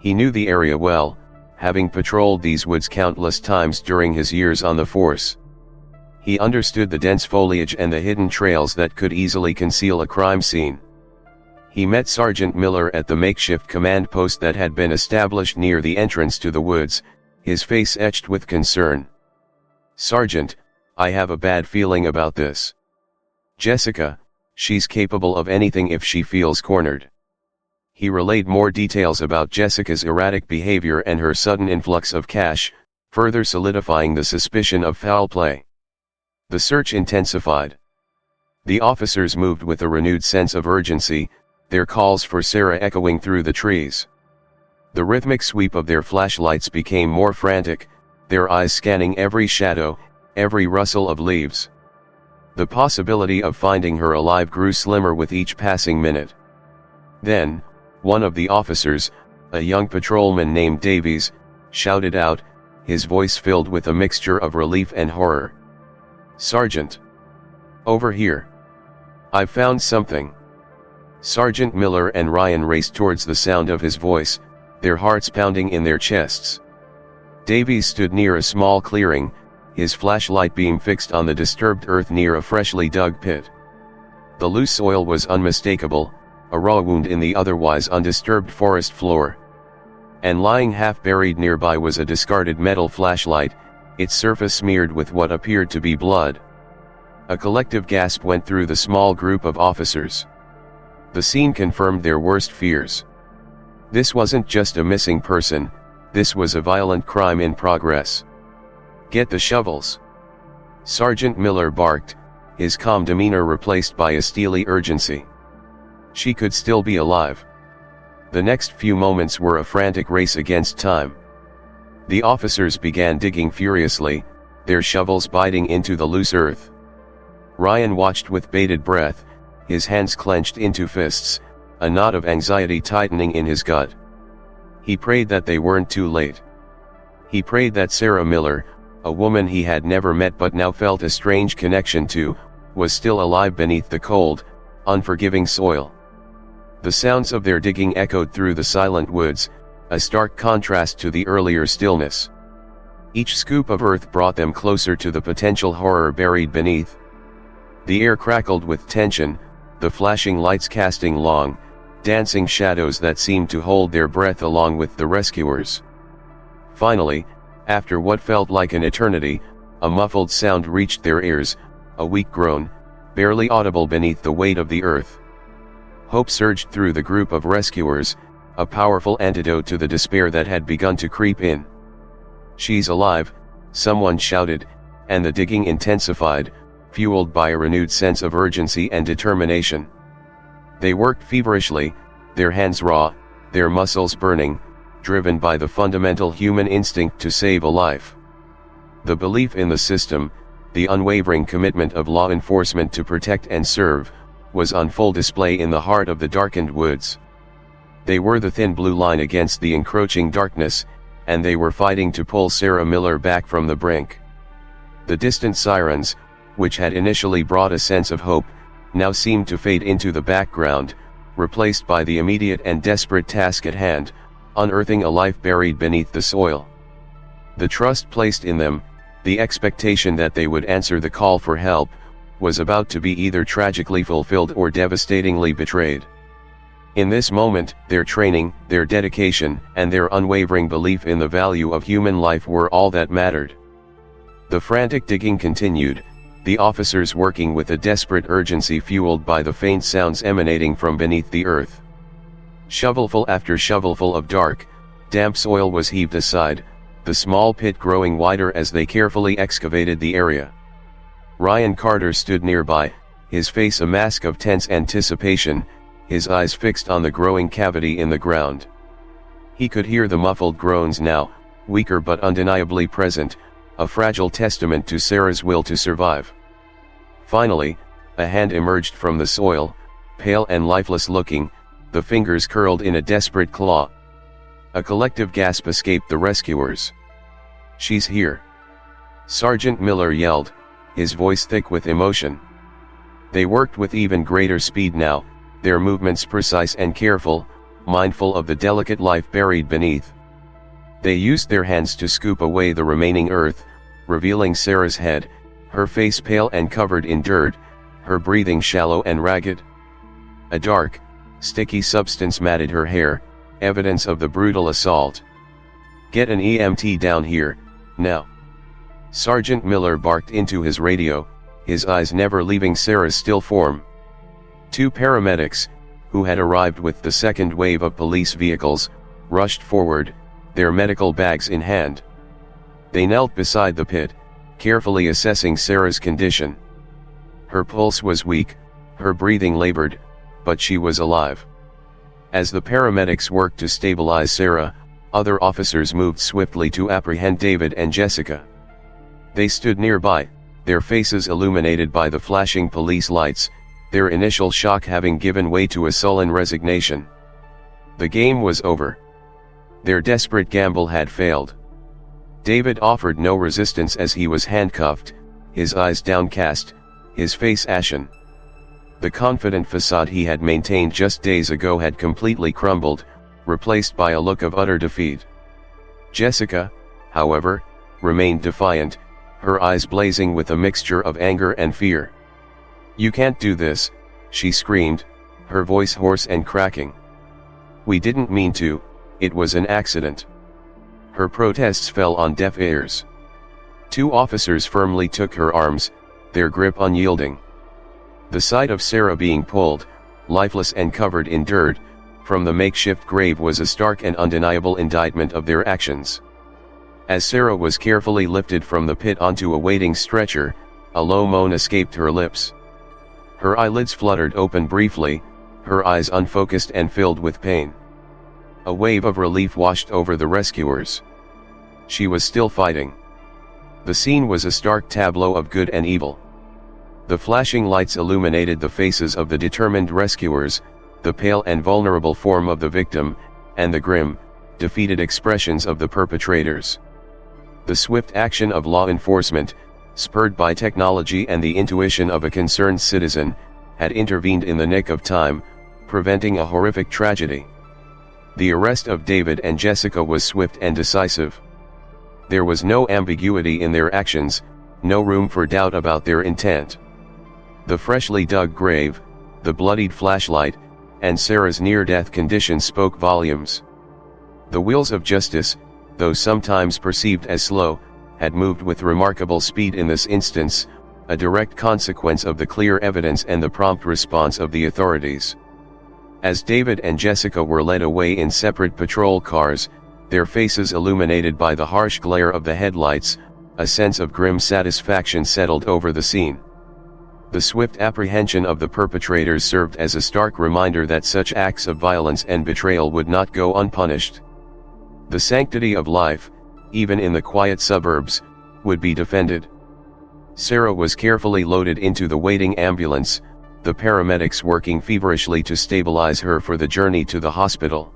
He knew the area well, having patrolled these woods countless times during his years on the force. He understood the dense foliage and the hidden trails that could easily conceal a crime scene. He met Sergeant Miller at the makeshift command post that had been established near the entrance to the woods, his face etched with concern. "Sergeant, I have a bad feeling about this. Jessica, She's capable of anything if she feels cornered. He relayed more details about Jessica's erratic behavior and her sudden influx of cash, further solidifying the suspicion of foul play. The search intensified. The officers moved with a renewed sense of urgency, their calls for Sarah echoing through the trees. The rhythmic sweep of their flashlights became more frantic, their eyes scanning every shadow, every rustle of leaves. The possibility of finding her alive grew slimmer with each passing minute. Then, one of the officers, a young patrolman named Davies, shouted out, his voice filled with a mixture of relief and horror. "Sergeant! Over here! I've found something!" Sergeant Miller and Ryan raced towards the sound of his voice, their hearts pounding in their chests. Davies stood near a small clearing, his flashlight beam fixed on the disturbed earth near a freshly dug pit. The loose soil was unmistakable, a raw wound in the otherwise undisturbed forest floor. And lying half-buried nearby was a discarded metal flashlight, its surface smeared with what appeared to be blood. A collective gasp went through the small group of officers. The scene confirmed their worst fears. This wasn't just a missing person, this was a violent crime in progress. "Get the shovels!" Sergeant Miller barked, his calm demeanor replaced by a steely urgency. She could still be alive. The next few moments were a frantic race against time. The officers began digging furiously, their shovels biting into the loose earth. Ryan watched with bated breath, his hands clenched into fists, a knot of anxiety tightening in his gut. He prayed that they weren't too late. He prayed that Sarah Miller, a woman he had never met but now felt a strange connection to, was still alive beneath the cold, unforgiving soil. The sounds of their digging echoed through the silent woods, a stark contrast to the earlier stillness. Each scoop of earth brought them closer to the potential horror buried beneath. The air crackled with tension, the flashing lights casting long, dancing shadows that seemed to hold their breath along with the rescuers. Finally, after what felt like an eternity, a muffled sound reached their ears, a weak groan, barely audible beneath the weight of the earth. Hope surged through the group of rescuers, a powerful antidote to the despair that had begun to creep in. "She's alive," someone shouted, and the digging intensified, fueled by a renewed sense of urgency and determination. They worked feverishly, their hands raw, their muscles burning, driven by the fundamental human instinct to save a life. The belief in the system, the unwavering commitment of law enforcement to protect and serve, was on full display in the heart of the darkened woods. They were the thin blue line against the encroaching darkness, and they were fighting to pull Sarah Miller back from the brink. The distant sirens, which had initially brought a sense of hope, now seemed to fade into the background, replaced by the immediate and desperate task at hand, unearthing a life buried beneath the soil. The trust placed in them, the expectation that they would answer the call for help, was about to be either tragically fulfilled or devastatingly betrayed. In this moment, their training, their dedication, and their unwavering belief in the value of human life were all that mattered. The frantic digging continued, the officers working with a desperate urgency fueled by the faint sounds emanating from beneath the earth. Shovelful after shovelful of dark, damp soil was heaved aside, the small pit growing wider as they carefully excavated the area. Ryan Carter stood nearby, his face a mask of tense anticipation, his eyes fixed on the growing cavity in the ground. He could hear the muffled groans now, weaker but undeniably present, a fragile testament to Sarah's will to survive. Finally, a hand emerged from the soil, pale and lifeless looking, the fingers curled in a desperate claw. A collective gasp escaped the rescuers. "She's here!" Sergeant Miller yelled, his voice thick with emotion. They worked with even greater speed now, their movements precise and careful, mindful of the delicate life buried beneath. They used their hands to scoop away the remaining earth, revealing Sarah's head, her face pale and covered in dirt, her breathing shallow and ragged. A dark, sticky substance matted her hair, evidence of the brutal assault. "Get an EMT down here, now!" Sergeant Miller barked into his radio, his eyes never leaving Sarah's still form. Two paramedics, who had arrived with the second wave of police vehicles, rushed forward, their medical bags in hand. They knelt beside the pit, carefully assessing Sarah's condition. Her pulse was weak, her breathing labored, but she was alive. As the paramedics worked to stabilize Sarah, other officers moved swiftly to apprehend David and Jessica. They stood nearby, their faces illuminated by the flashing police lights, their initial shock having given way to a sullen resignation. The game was over. Their desperate gamble had failed. David offered no resistance as he was handcuffed, his eyes downcast, his face ashen. The confident facade he had maintained just days ago had completely crumbled, replaced by a look of utter defeat. Jessica, however, remained defiant, her eyes blazing with a mixture of anger and fear. "You can't do this," she screamed, her voice hoarse and cracking. "We didn't mean to, it was an accident." Her protests fell on deaf ears. Two officers firmly took her arms, their grip unyielding. The sight of Sarah being pulled, lifeless and covered in dirt, from the makeshift grave was a stark and undeniable indictment of their actions. As Sarah was carefully lifted from the pit onto a waiting stretcher, a low moan escaped her lips. Her eyelids fluttered open briefly, her eyes unfocused and filled with pain. A wave of relief washed over the rescuers. She was still fighting. The scene was a stark tableau of good and evil. The flashing lights illuminated the faces of the determined rescuers, the pale and vulnerable form of the victim, and the grim, defeated expressions of the perpetrators. The swift action of law enforcement, spurred by technology and the intuition of a concerned citizen, had intervened in the nick of time, preventing a horrific tragedy. The arrest of David and Jessica was swift and decisive. There was no ambiguity in their actions, no room for doubt about their intent. The freshly dug grave, the bloodied flashlight, and Sarah's near-death condition spoke volumes. The wheels of justice, though sometimes perceived as slow, had moved with remarkable speed in this instance, a direct consequence of the clear evidence and the prompt response of the authorities. As David and Jessica were led away in separate patrol cars, their faces illuminated by the harsh glare of the headlights, a sense of grim satisfaction settled over the scene. The swift apprehension of the perpetrators served as a stark reminder that such acts of violence and betrayal would not go unpunished. The sanctity of life, even in the quiet suburbs, would be defended. Sarah was carefully loaded into the waiting ambulance, the paramedics working feverishly to stabilize her for the journey to the hospital.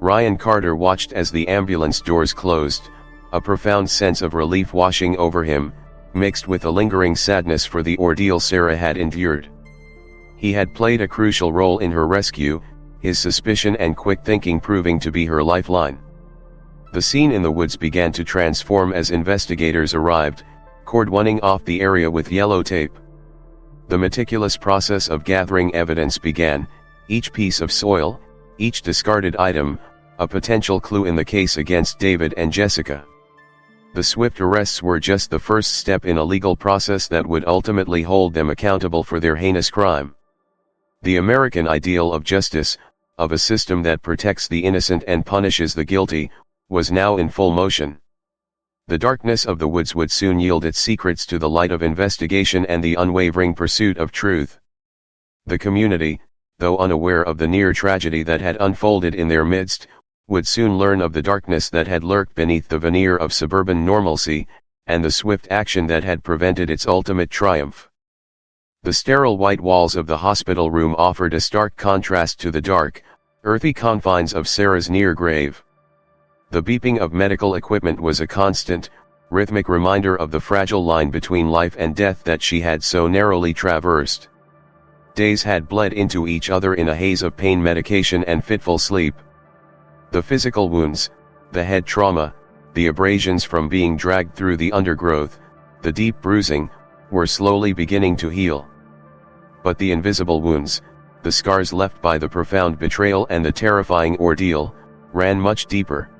Ryan Carter watched as the ambulance doors closed, a profound sense of relief washing over him, mixed with a lingering sadness for the ordeal Sarah had endured. He had played a crucial role in her rescue, his suspicion and quick thinking proving to be her lifeline. The scene in the woods began to transform as investigators arrived, cordoning off the area with yellow tape. The meticulous process of gathering evidence began, each piece of soil, each discarded item, a potential clue in the case against David and Jessica. The swift arrests were just the first step in a legal process that would ultimately hold them accountable for their heinous crime. The American ideal of justice, of a system that protects the innocent and punishes the guilty, was now in full motion. The darkness of the woods would soon yield its secrets to the light of investigation and the unwavering pursuit of truth. The community, though unaware of the near tragedy that had unfolded in their midst, would soon learn of the darkness that had lurked beneath the veneer of suburban normalcy, and the swift action that had prevented its ultimate triumph. The sterile white walls of the hospital room offered a stark contrast to the dark, earthy confines of Sarah's near grave. The beeping of medical equipment was a constant, rhythmic reminder of the fragile line between life and death that she had so narrowly traversed. Days had bled into each other in a haze of pain medication and fitful sleep. The physical wounds, the head trauma, the abrasions from being dragged through the undergrowth, the deep bruising, were slowly beginning to heal. But the invisible wounds, the scars left by the profound betrayal and the terrifying ordeal, ran much deeper.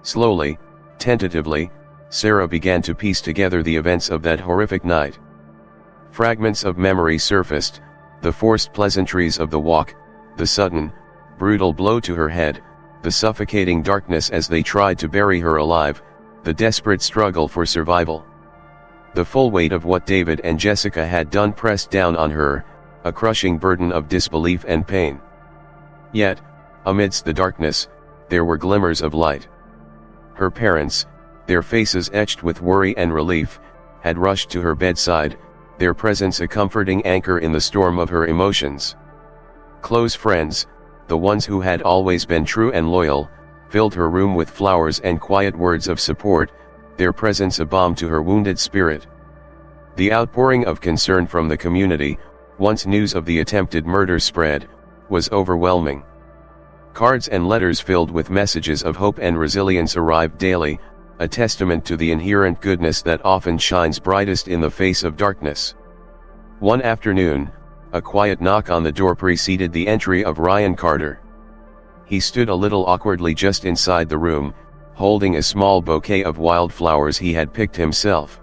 Slowly, tentatively, Sarah began to piece together the events of that horrific night. Fragments of memory surfaced, The forced pleasantries of the walk, the sudden, brutal blow to her head, the suffocating darkness as they tried to bury her alive, the desperate struggle for survival. The full weight of what David and Jessica had done pressed down on her, a crushing burden of disbelief and pain. Yet, amidst the darkness, there were glimmers of light. Her parents, their faces etched with worry and relief, had rushed to her bedside, their presence a comforting anchor in the storm of her emotions. Close friends, the ones who had always been true and loyal, filled her room with flowers and quiet words of support, their presence a balm to her wounded spirit. The outpouring of concern from the community, once news of the attempted murder spread, was overwhelming. Cards and letters filled with messages of hope and resilience arrived daily, a testament to the inherent goodness that often shines brightest in the face of darkness. One afternoon, a quiet knock on the door preceded the entry of Ryan Carter. He stood a little awkwardly just inside the room, holding a small bouquet of wildflowers he had picked himself.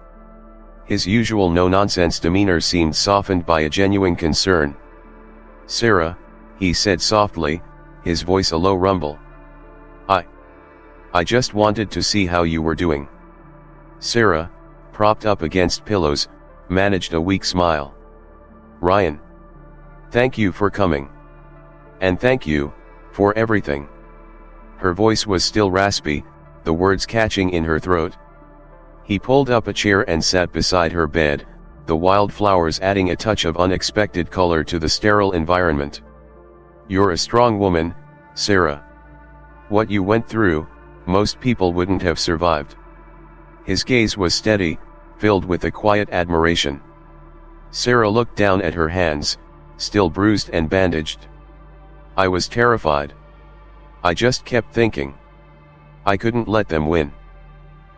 His usual no-nonsense demeanor seemed softened by a genuine concern. "Sarah," he said softly, his voice a low rumble. I just wanted to see how you were doing." Sarah, propped up against pillows, managed a weak smile. "Ryan. Thank you for coming. And thank you, for everything." Her voice was still raspy, the words catching in her throat. He pulled up a chair and sat beside her bed, the wildflowers adding a touch of unexpected color to the sterile environment. "You're a strong woman, Sarah. What you went through, most people wouldn't have survived." His gaze was steady, filled with a quiet admiration. Sarah looked down at her hands, still bruised and bandaged. "I was terrified. I just kept thinking. I couldn't let them win."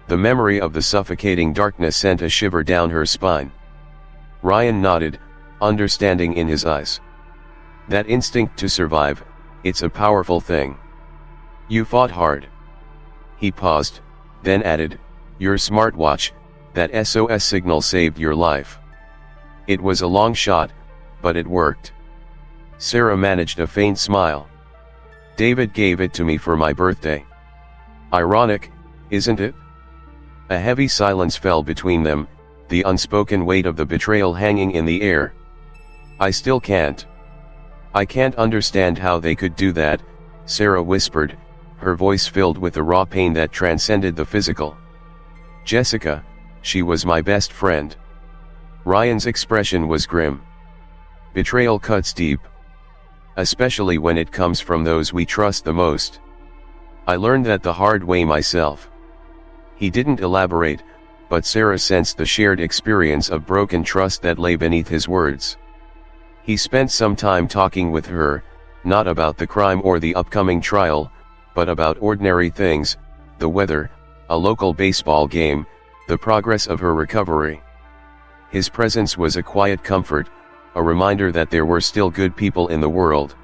The memory of the suffocating darkness sent a shiver down her spine. Ryan nodded, understanding in his eyes. "That instinct to survive, it's a powerful thing. You fought hard." He paused, then added, "Your smartwatch, that SOS signal saved your life." It was a long shot, but it worked. Sarah managed a faint smile. "David gave it to me for my birthday." Ironic, isn't it? A heavy silence fell between them, the unspoken weight of the betrayal hanging in the air. I can't understand how they could do that," Sarah whispered, her voice filled with a raw pain that transcended the physical. "Jessica, she was my best friend." Ryan's expression was grim. "Betrayal cuts deep. Especially when it comes from those we trust the most. I learned that the hard way myself." He didn't elaborate, but Sarah sensed the shared experience of broken trust that lay beneath his words. He spent some time talking with her, not about the crime or the upcoming trial, but about ordinary things, the weather, a local baseball game, the progress of her recovery. His presence was a quiet comfort, a reminder that there were still good people in the world.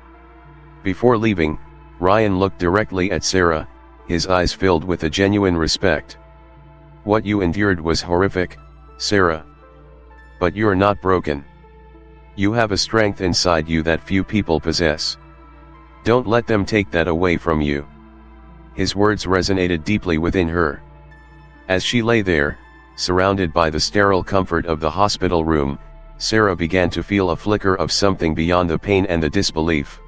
Before leaving, Ryan looked directly at Sarah, his eyes filled with a genuine respect. "What you endured was horrific, Sarah. But you're not broken. You have a strength inside you that few people possess. Don't let them take that away from you." His words resonated deeply within her. As she lay there, surrounded by the sterile comfort of the hospital room, Sarah began to feel a flicker of something beyond the pain and the disbelief.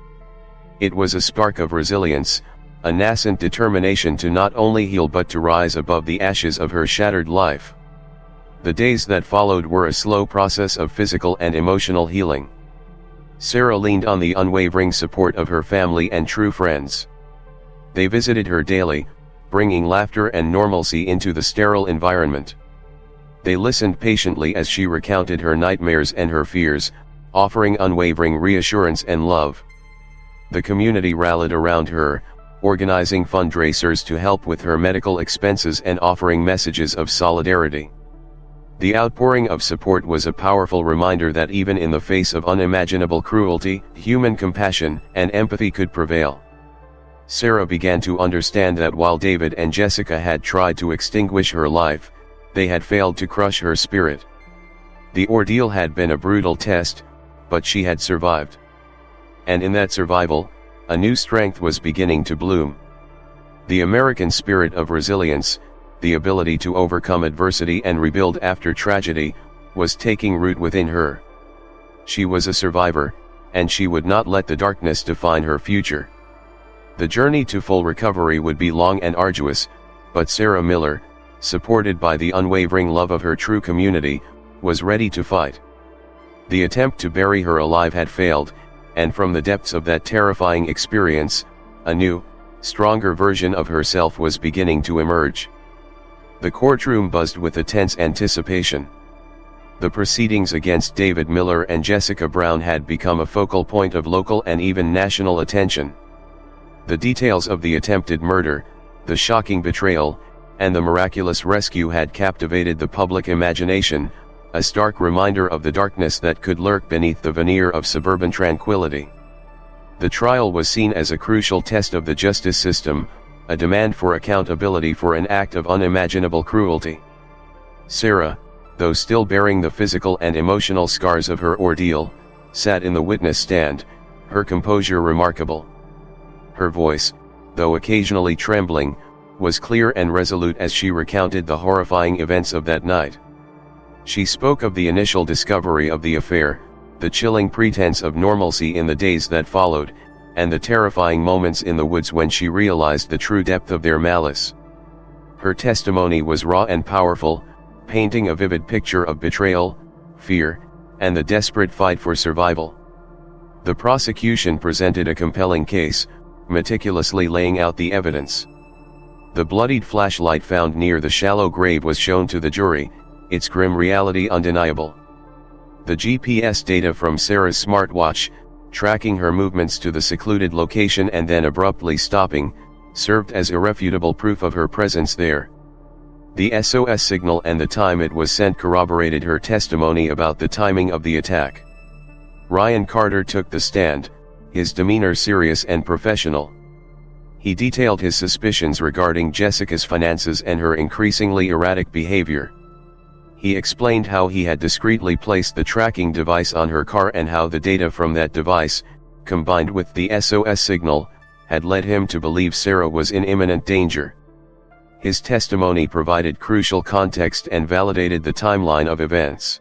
It was a spark of resilience, a nascent determination to not only heal but to rise above the ashes of her shattered life. The days that followed were a slow process of physical and emotional healing. Sarah leaned on the unwavering support of her family and true friends. They visited her daily, bringing laughter and normalcy into the sterile environment. They listened patiently as she recounted her nightmares and her fears, offering unwavering reassurance and love. The community rallied around her, organizing fundraisers to help with her medical expenses and offering messages of solidarity. The outpouring of support was a powerful reminder that even in the face of unimaginable cruelty, human compassion and empathy could prevail. Sarah began to understand that while David and Jessica had tried to extinguish her life, they had failed to crush her spirit. The ordeal had been a brutal test, but she had survived. And in that survival, a new strength was beginning to bloom. The American spirit of resilience, the ability to overcome adversity and rebuild after tragedy, was taking root within her. She was a survivor, and she would not let the darkness define her future. The journey to full recovery would be long and arduous, but Sarah Miller, supported by the unwavering love of her true community, was ready to fight. The attempt to bury her alive had failed, and from the depths of that terrifying experience, a new, stronger version of herself was beginning to emerge. The courtroom buzzed with a tense anticipation. The proceedings against David Miller and Jessica Brown had become a focal point of local and even national attention. The details of the attempted murder, the shocking betrayal, and the miraculous rescue had captivated the public imagination, a stark reminder of the darkness that could lurk beneath the veneer of suburban tranquility. The trial was seen as a crucial test of the justice system, a demand for accountability for an act of unimaginable cruelty. Sarah, though still bearing the physical and emotional scars of her ordeal, sat in the witness stand, her composure remarkable. Her voice, though occasionally trembling, was clear and resolute as she recounted the horrifying events of that night. She spoke of the initial discovery of the affair, the chilling pretense of normalcy in the days that followed, and the terrifying moments in the woods when she realized the true depth of their malice. Her testimony was raw and powerful, painting a vivid picture of betrayal, fear, and the desperate fight for survival. The prosecution presented a compelling case, meticulously laying out the evidence. The bloodied flashlight found near the shallow grave was shown to the jury, its grim reality undeniable. The GPS data from Sarah's smartwatch, tracking her movements to the secluded location and then abruptly stopping, served as irrefutable proof of her presence there. The SOS signal and the time it was sent corroborated her testimony about the timing of the attack. Ryan Carter took the stand, his demeanor serious and professional. He detailed his suspicions regarding Jessica's finances and her increasingly erratic behavior. He explained how he had discreetly placed the tracking device on her car and how the data from that device, combined with the SOS signal, had led him to believe Sarah was in imminent danger. His testimony provided crucial context and validated the timeline of events.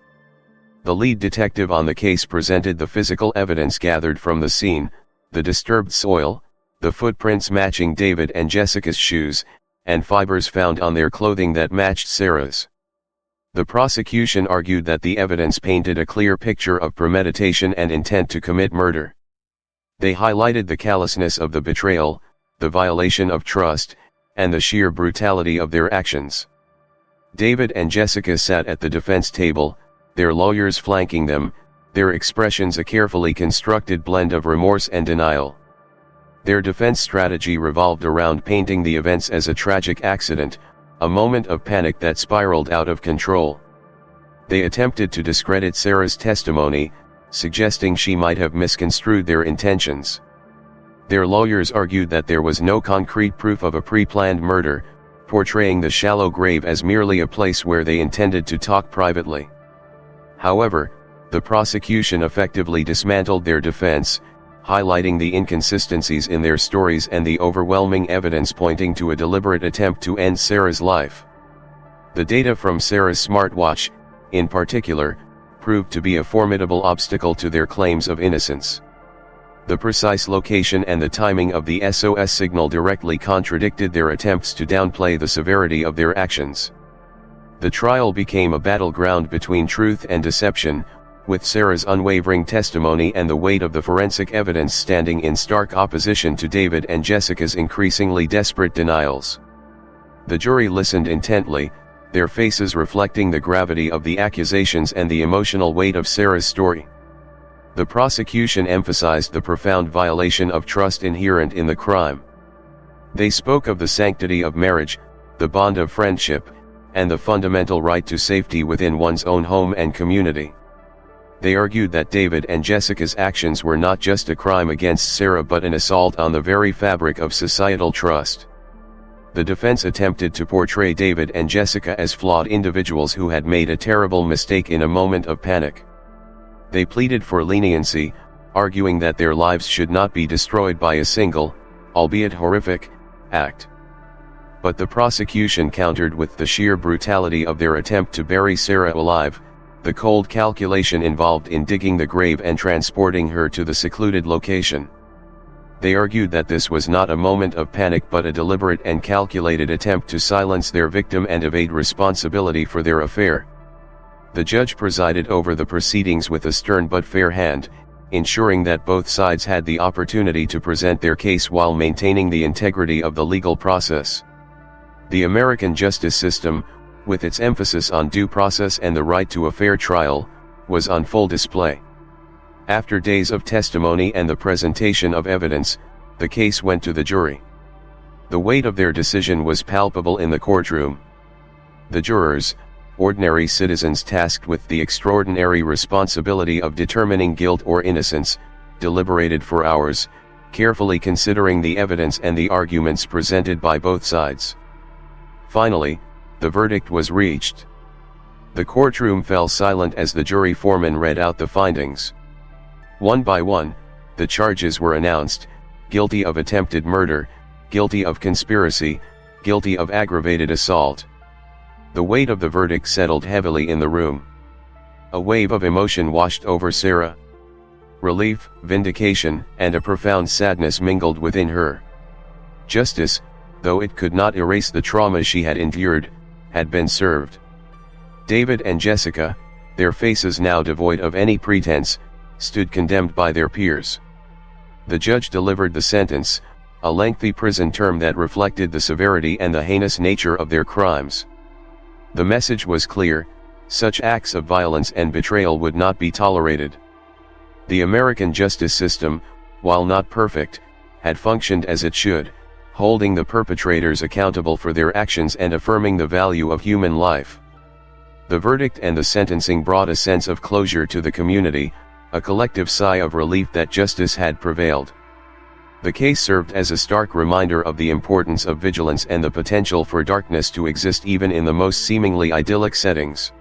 The lead detective on the case presented the physical evidence gathered from the scene, the disturbed soil, the footprints matching David and Jessica's shoes, and fibers found on their clothing that matched Sarah's. The prosecution argued that the evidence painted a clear picture of premeditation and intent to commit murder. They highlighted the callousness of the betrayal, the violation of trust, and the sheer brutality of their actions. David and Jessica sat at the defense table, their lawyers flanking them, their expressions a carefully constructed blend of remorse and denial. Their defense strategy revolved around painting the events as a tragic accident, a moment of panic that spiraled out of control. They attempted to discredit Sarah's testimony, suggesting she might have misconstrued their intentions. Their lawyers argued that there was no concrete proof of a pre-planned murder, portraying the shallow grave as merely a place where they intended to talk privately. However, the prosecution effectively dismantled their defense, highlighting the inconsistencies in their stories and the overwhelming evidence pointing to a deliberate attempt to end Sarah's life. The data from Sarah's smartwatch, in particular, proved to be a formidable obstacle to their claims of innocence. The precise location and the timing of the SOS signal directly contradicted their attempts to downplay the severity of their actions. The trial became a battleground between truth and deception, with Sarah's unwavering testimony and the weight of the forensic evidence standing in stark opposition to David and Jessica's increasingly desperate denials. The jury listened intently, their faces reflecting the gravity of the accusations and the emotional weight of Sarah's story. The prosecution emphasized the profound violation of trust inherent in the crime. They spoke of the sanctity of marriage, the bond of friendship, and the fundamental right to safety within one's own home and community. They argued that David and Jessica's actions were not just a crime against Sarah but an assault on the very fabric of societal trust. The defense attempted to portray David and Jessica as flawed individuals who had made a terrible mistake in a moment of panic. They pleaded for leniency, arguing that their lives should not be destroyed by a single, albeit horrific, act. But the prosecution countered with the sheer brutality of their attempt to bury Sarah alive, the cold calculation involved in digging the grave and transporting her to the secluded location. They argued that this was not a moment of panic but a deliberate and calculated attempt to silence their victim and evade responsibility for their affair. The judge presided over the proceedings with a stern but fair hand, ensuring that both sides had the opportunity to present their case while maintaining the integrity of the legal process. The American justice system, with its emphasis on due process and the right to a fair trial, was on full display. After days of testimony and the presentation of evidence, the case went to the jury. The weight of their decision was palpable in the courtroom. The jurors, ordinary citizens tasked with the extraordinary responsibility of determining guilt or innocence, deliberated for hours, carefully considering the evidence and the arguments presented by both sides. Finally, the verdict was reached. The courtroom fell silent as the jury foreman read out the findings. One by one, the charges were announced: guilty of attempted murder, guilty of conspiracy, guilty of aggravated assault. The weight of the verdict settled heavily in the room. A wave of emotion washed over Sarah. Relief, vindication, and a profound sadness mingled within her. Justice, though it could not erase the trauma she had endured, had been served. David and Jessica, their faces now devoid of any pretense, stood condemned by their peers. The judge delivered the sentence, a lengthy prison term that reflected the severity and the heinous nature of their crimes. The message was clear: such acts of violence and betrayal would not be tolerated. The American justice system, while not perfect, had functioned as it should, holding the perpetrators accountable for their actions and affirming the value of human life. The verdict and the sentencing brought a sense of closure to the community, a collective sigh of relief that justice had prevailed. The case served as a stark reminder of the importance of vigilance and the potential for darkness to exist even in the most seemingly idyllic settings.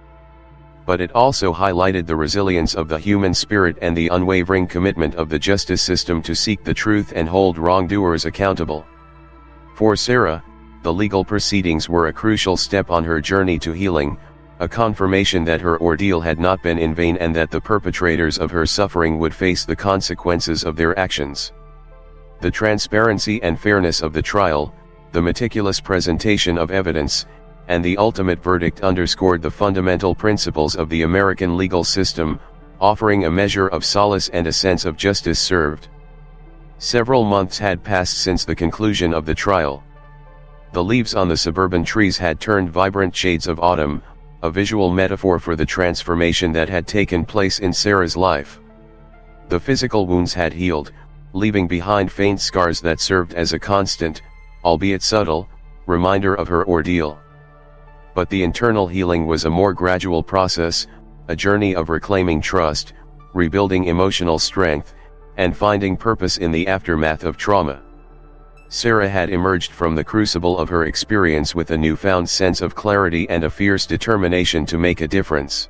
But it also highlighted the resilience of the human spirit and the unwavering commitment of the justice system to seek the truth and hold wrongdoers accountable. For Sarah, the legal proceedings were a crucial step on her journey to healing, a confirmation that her ordeal had not been in vain and that the perpetrators of her suffering would face the consequences of their actions. The transparency and fairness of the trial, the meticulous presentation of evidence, and the ultimate verdict underscored the fundamental principles of the American legal system, offering a measure of solace and a sense of justice served. Several months had passed since the conclusion of the trial. The leaves on the suburban trees had turned vibrant shades of autumn, a visual metaphor for the transformation that had taken place in Sarah's life. The physical wounds had healed, leaving behind faint scars that served as a constant, albeit subtle, reminder of her ordeal. But the internal healing was a more gradual process, a journey of reclaiming trust, rebuilding emotional strength, and finding purpose in the aftermath of trauma. Sarah had emerged from the crucible of her experience with a newfound sense of clarity and a fierce determination to make a difference.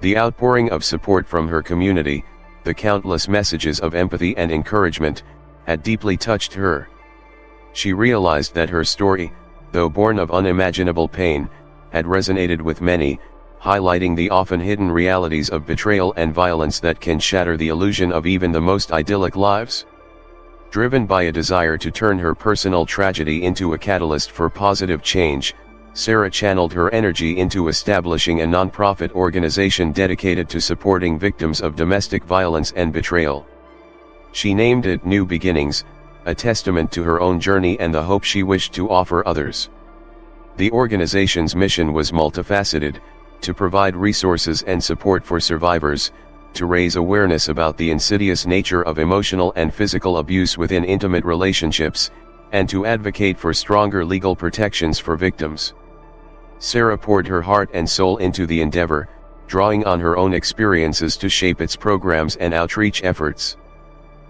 The outpouring of support from her community, the countless messages of empathy and encouragement, had deeply touched her. She realized that her story, though born of unimaginable pain, had resonated with many, highlighting the often hidden realities of betrayal and violence that can shatter the illusion of even the most idyllic lives. Driven by a desire to turn her personal tragedy into a catalyst for positive change, Sarah channeled her energy into establishing a nonprofit organization dedicated to supporting victims of domestic violence and betrayal. She named it New Beginnings, a testament to her own journey and the hope she wished to offer others. The organization's mission was multifaceted: to provide resources and support for survivors, to raise awareness about the insidious nature of emotional and physical abuse within intimate relationships, and to advocate for stronger legal protections for victims. Sarah poured her heart and soul into the endeavor, drawing on her own experiences to shape its programs and outreach efforts.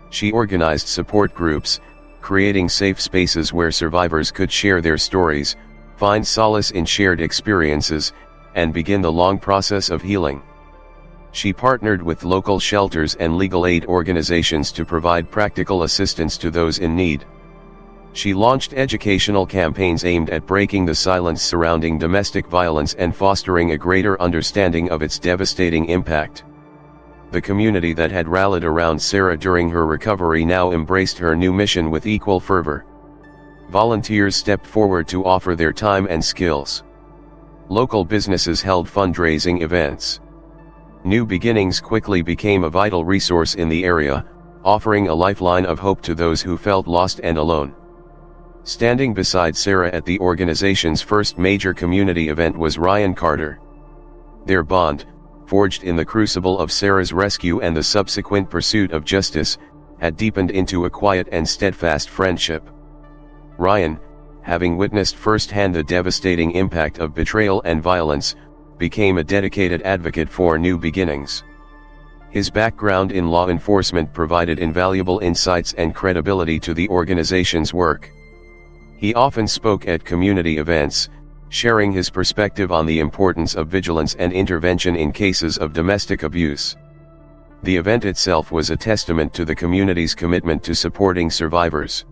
She organized support groups, creating safe spaces where survivors could share their stories, find solace in shared experiences, and begin the long process of healing. She partnered with local shelters and legal aid organizations to provide practical assistance to those in need. She launched educational campaigns aimed at breaking the silence surrounding domestic violence and fostering a greater understanding of its devastating impact. The community that had rallied around Sarah during her recovery now embraced her new mission with equal fervor. Volunteers stepped forward to offer their time and skills. Local businesses held fundraising events. New Beginnings quickly became a vital resource in the area, offering a lifeline of hope to those who felt lost and alone. Standing beside Sarah at the organization's first major community event was Ryan Carter. Their bond, forged in the crucible of Sarah's rescue and the subsequent pursuit of justice, had deepened into a quiet and steadfast friendship. Ryan, having witnessed firsthand the devastating impact of betrayal and violence, became a dedicated advocate for New Beginnings. His background in law enforcement provided invaluable insights and credibility to the organization's work. He often spoke at community events, sharing his perspective on the importance of vigilance and intervention in cases of domestic abuse. The event itself was a testament to the community's commitment to supporting survivors.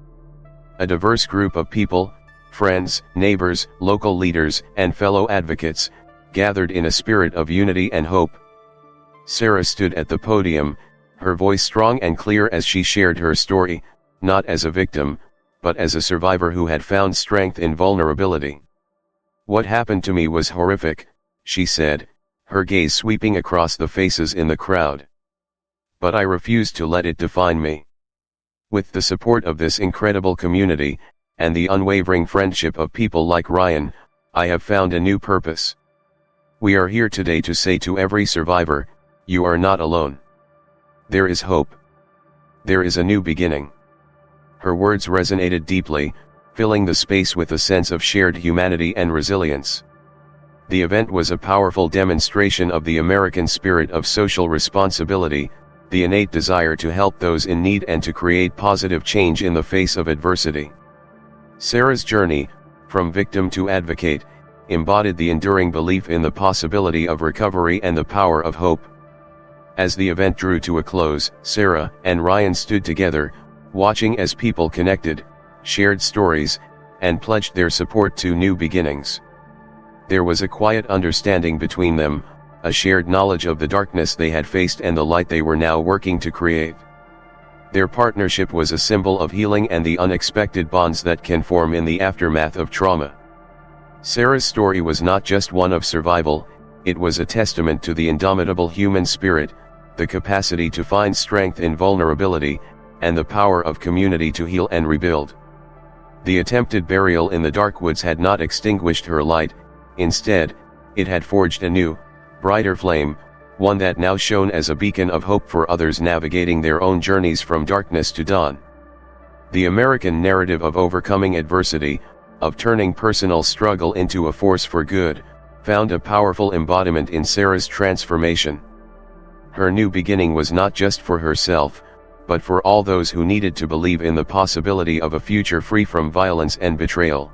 A diverse group of people, friends, neighbors, local leaders, and fellow advocates, gathered in a spirit of unity and hope. Sarah stood at the podium, her voice strong and clear as she shared her story, not as a victim, but as a survivor who had found strength in vulnerability. "What happened to me was horrific," she said, her gaze sweeping across the faces in the crowd. "But I refused to let it define me. With the support of this incredible community, and the unwavering friendship of people like Ryan, I have found a new purpose. We are here today to say to every survivor, you are not alone. There is hope. There is a new beginning." Her words resonated deeply, filling the space with a sense of shared humanity and resilience. The event was a powerful demonstration of the American spirit of social responsibility, the innate desire to help those in need and to create positive change in the face of adversity. Sarah's journey, from victim to advocate, embodied the enduring belief in the possibility of recovery and the power of hope. As the event drew to a close, Sarah and Ryan stood together, watching as people connected, shared stories, and pledged their support to New Beginnings. There was a quiet understanding between them, a shared knowledge of the darkness they had faced and the light they were now working to create. Their partnership was a symbol of healing and the unexpected bonds that can form in the aftermath of trauma. Sarah's story was not just one of survival, it was a testament to the indomitable human spirit, the capacity to find strength in vulnerability, and the power of community to heal and rebuild. The attempted burial in the dark woods had not extinguished her light, instead, it had forged a new, brighter flame, one that now shone as a beacon of hope for others navigating their own journeys from darkness to dawn. The American narrative of overcoming adversity, of turning personal struggle into a force for good, found a powerful embodiment in Sarah's transformation. Her new beginning was not just for herself, but for all those who needed to believe in the possibility of a future free from violence and betrayal.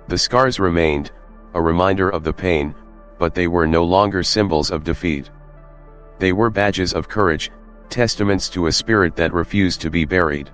The scars remained, a reminder of the pain, but they were no longer symbols of defeat. They were badges of courage, testaments to a spirit that refused to be buried.